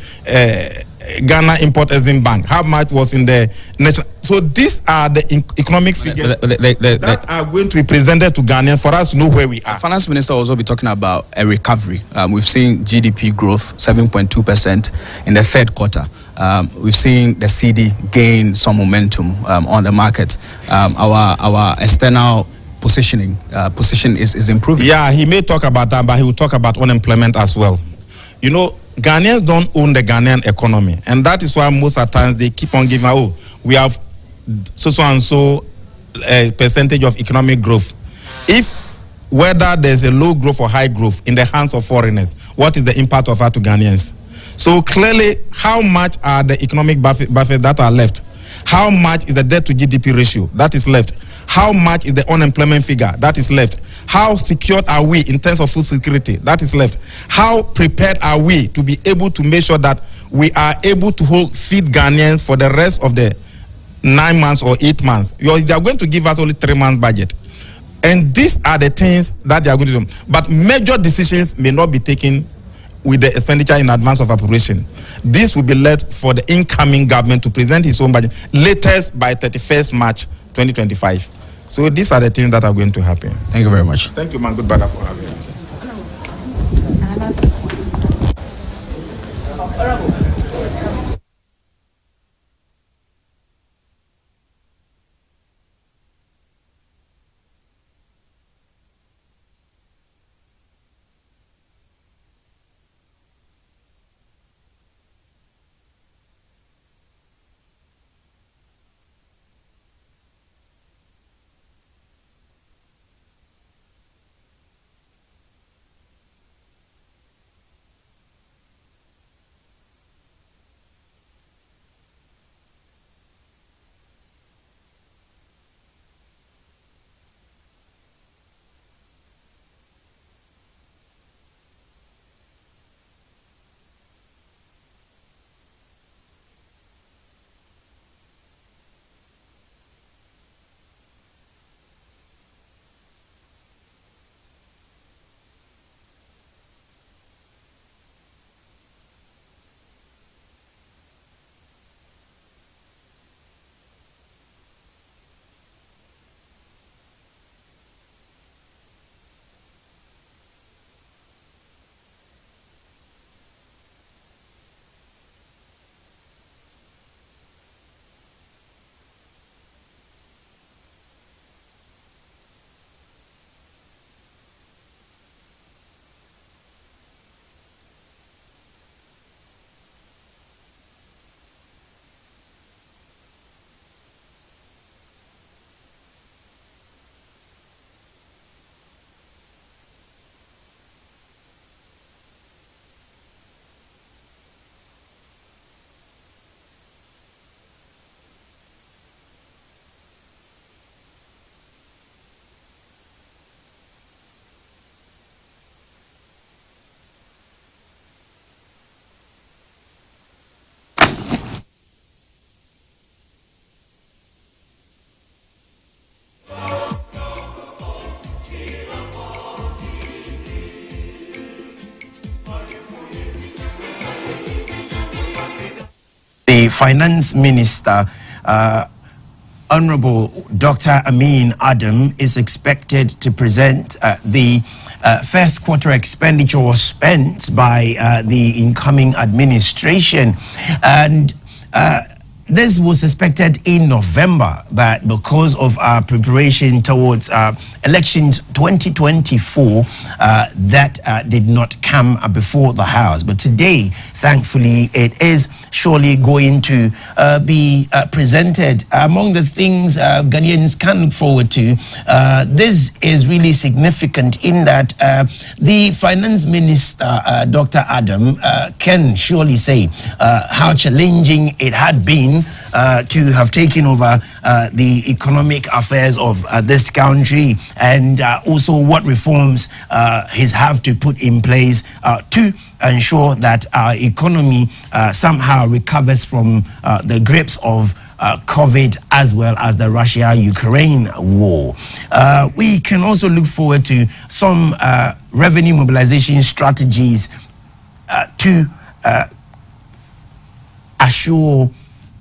Ghana Import-Export Bank? How much was in the national? So these are the economic figures that are going to be presented to Ghanaians for us to know where we are. The Finance Minister will also be talking about a recovery. We've seen GDP growth 7.2% in the third quarter. We've seen the CD gain some momentum on the market. Our external position is improving. Yeah, he may talk about that, but he will talk about unemployment as well. You know, Ghanaians don't own the Ghanaian economy, and that is why most of the times they keep on giving, we have so and so percentage of economic growth. If whether there's a low growth or high growth in the hands of foreigners, what is the impact of that to Ghanaians? So clearly, how much are the economic buffers that are left? How much is the debt to GDP ratio that is left? How much is the unemployment figure that is left? How secured are we in terms of food security that is left? How prepared are we to be able to make sure that we are able to feed Ghanaians for the rest of the 9 months or 8 months? They are going to give us only 3 months budget. And these are the things that they are going to do. But major decisions may not be taken with the expenditure in advance of appropriation. This will be left for the incoming government to present his own budget latest by 31st March 2025. So these are the things that are going to happen. Thank you very much. Thank you, man. Good brother, for having me. the Finance Minister, Honorable Dr. Amin Adam, is expected to present the first quarter expenditure spent by the incoming administration. And this was expected in November, but because of our preparation towards elections 2024, that did not come before the House. But today, thankfully, it is surely going to be presented. Among the things Ghanaians can look forward to, this is really significant in that the Finance Minister, Dr. Adam, can surely say how challenging it had been to have taken over the economic affairs of this country, and also what reforms he's have to put in place to ensure that our economy somehow recovers from the grips of COVID as well as the Russia-Ukraine war. We can also look forward to some revenue mobilization strategies to assure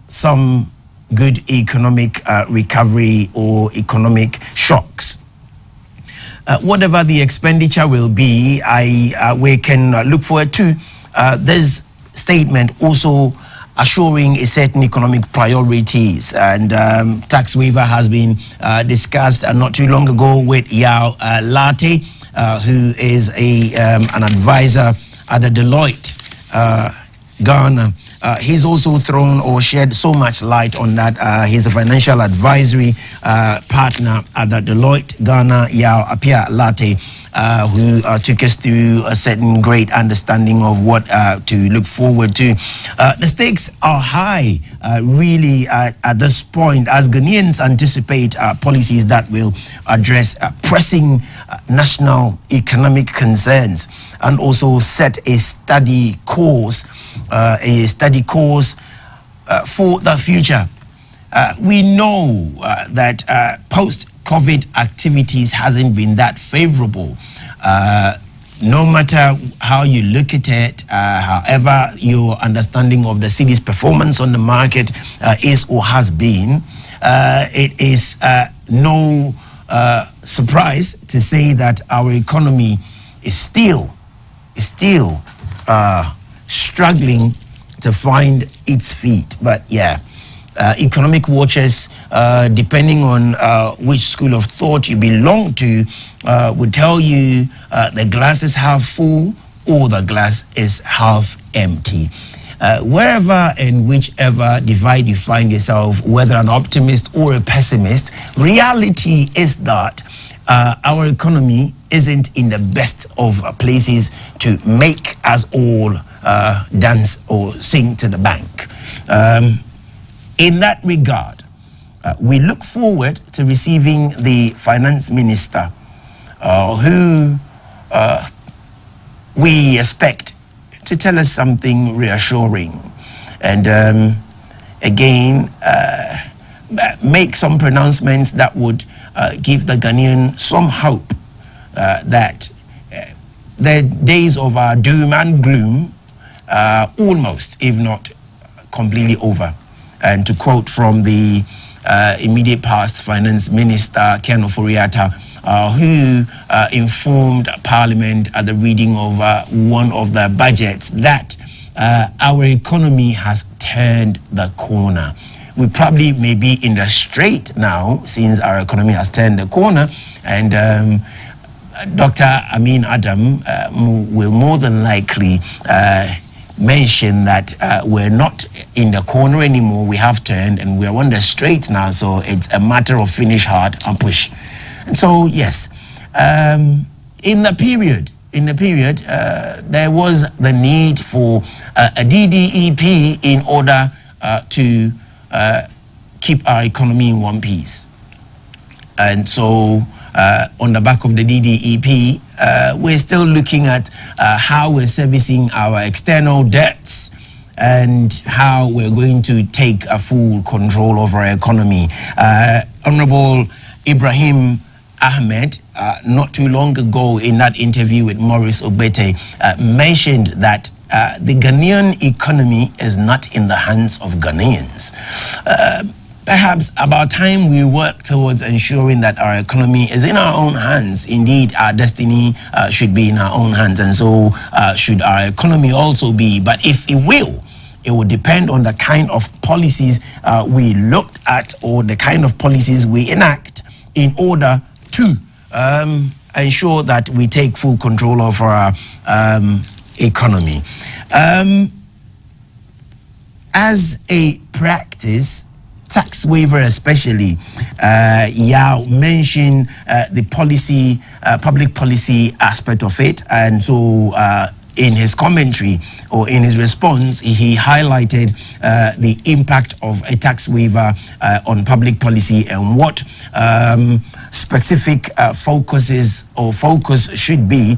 some good economic recovery or economic shocks. Whatever the expenditure will be, we can look forward to this statement also assuring a certain economic priorities, and tax waiver has been discussed not too long ago with Yao Latte, who is an advisor at the Deloitte Ghana. He's also thrown or shed so much light on that. He's a financial advisory partner at the Deloitte Ghana, Yao Apia Latte, who took us through a certain great understanding of what to look forward to. The stakes are high, really, at this point, as Ghanaians anticipate policies that will address pressing national economic concerns and also set a steady course for the future. We know that post-COVID activities hasn't been that favorable. No matter how you look at it, however your understanding of the city's performance on the market is or has been, it is no surprise to say that our economy is still struggling to find its feet. But yeah, economic watchers, depending on which school of thought you belong to, would tell you the glass is half full or the glass is half empty. Wherever and whichever divide you find yourself, whether an optimist or a pessimist, reality is that our economy isn't in the best of places to make us all dance or sing to the bank. In that regard, we look forward to receiving the Finance Minister, who we expect to tell us something reassuring, and again make some pronouncements that would give the Ghanaian some hope that the days of our doom and gloom are almost, if not completely, over. And to quote from the immediate past Finance Minister, Ken Ofori-Atta, who informed Parliament at the reading of one of the budgets that our economy has turned the corner. We probably may be in the straight now, since our economy has turned the corner, and Dr. Amin Adam will more than likely mention that we're not in the corner anymore. We have turned and we're on the straight now, so it's a matter of finish hard and push. And so yes, in the period there was the need for a DDEP in order to keep our economy in one piece. And so on the back of the DDEP, we're still looking at how we're servicing our external debts and how we're going to take a full control over our economy. Honorable Ibrahim Ahmed, not too long ago in that interview with Maurice Ogbete, mentioned that the Ghanaian economy is not in the hands of Ghanaians. Perhaps about time we work towards ensuring that our economy is in our own hands. Indeed, our destiny should be in our own hands, and so should our economy also be. But if it will depend on the kind of policies we looked at or the kind of policies we enact in order to ensure that we take full control of our economy. As a practice, tax waiver especially, Yao mentioned the policy, public policy aspect of it, and so in his commentary or in his response, he highlighted the impact of a tax waiver on public policy and what specific focus should be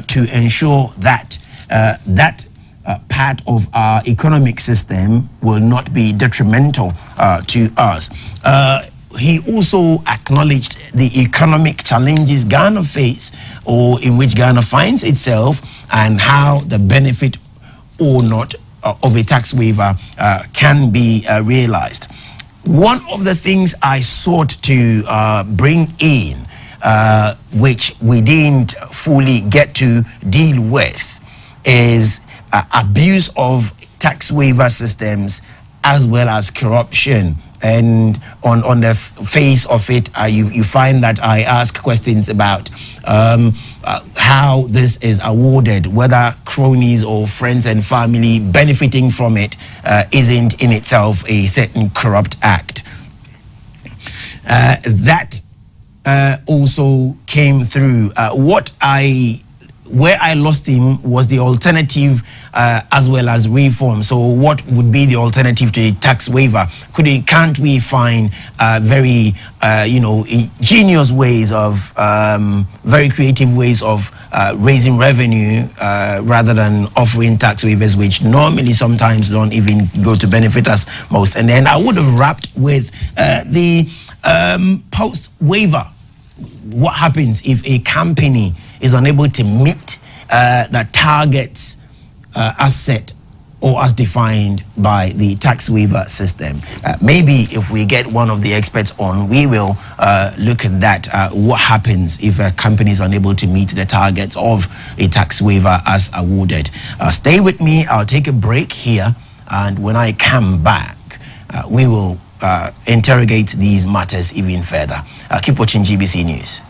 to ensure that that part of our economic system will not be detrimental to us. He also acknowledged the economic challenges Ghana face, or in which Ghana finds itself, and how the benefit or not of a tax waiver can be realized. One of the things I sought to bring in, which we didn't fully get to deal with, is abuse of tax waiver systems as well as corruption. And on the face of it, you find that I ask questions about how this is awarded, whether cronies or friends and family benefiting from it isn't in itself a certain corrupt act. That also came through. Where I lost him was the alternative as well as reform. So what would be the alternative to the tax waiver? Can't we find very ingenious ways of very creative ways of raising revenue rather than offering tax waivers, which normally sometimes don't even go to benefit us most? And then I would have wrapped with the post waiver. What happens if a company is unable to meet the targets as set or as defined by the tax waiver system? Maybe if we get one of the experts on, we will look at that. What happens if a company is unable to meet the targets of a tax waiver as awarded? Stay with me. I'll take a break here, and when I come back, we will interrogate these matters even further. Keep watching GBC News.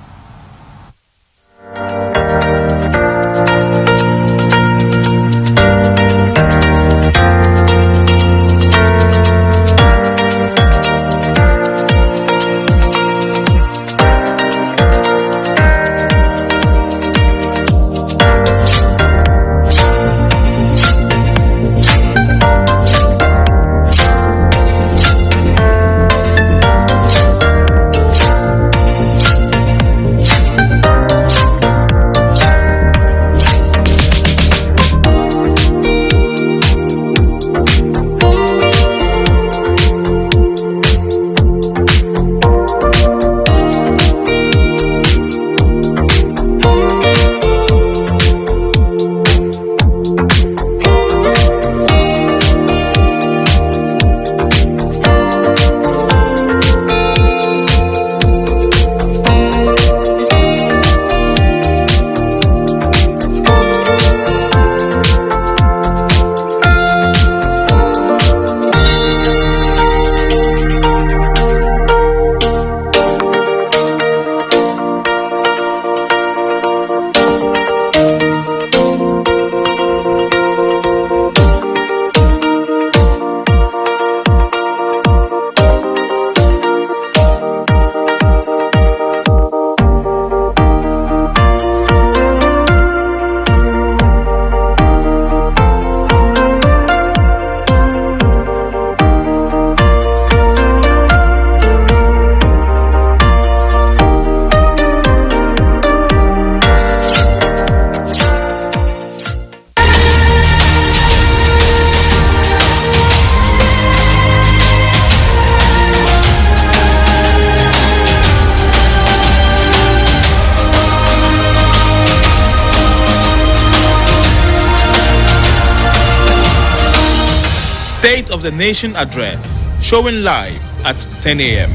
State of the Nation address, showing live at 10 a.m.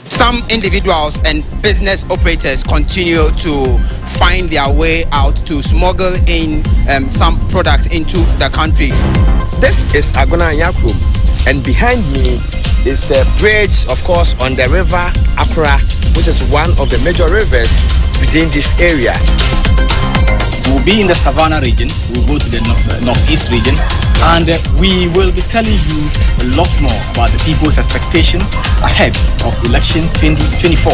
Some individuals and business operators continue to find their way out to smuggle in some products into the country. This is Agona Yakrum, and behind me is a bridge, of course, on the river Accra, which is one of the major rivers within this area. We'll be in the Savannah region, we'll go to the northeast region, and we will be telling you a lot more about the people's expectation ahead of election 2024.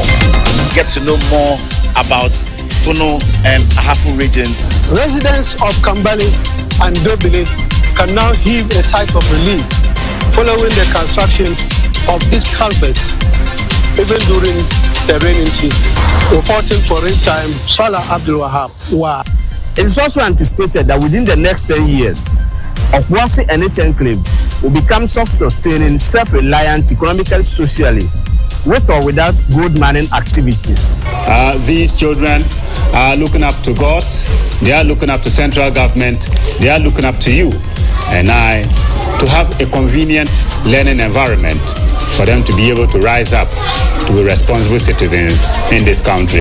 Get to know more about Bono and Ahafo regions. Residents of Kambali and Dobile can now heave a sigh of relief following the construction of this culvert, even during the raining season. Reporting for Real Time, Salah Abdul Wahab. Wow. It is also anticipated that within the next 10 years, Okwasi and its enclave will become self-sustaining, self-reliant economically, socially, with or without gold mining activities. These children are looking up to God, they are looking up to central government, they are looking up to you and I to have a convenient learning environment for them to be able to rise up to be responsible citizens in this country.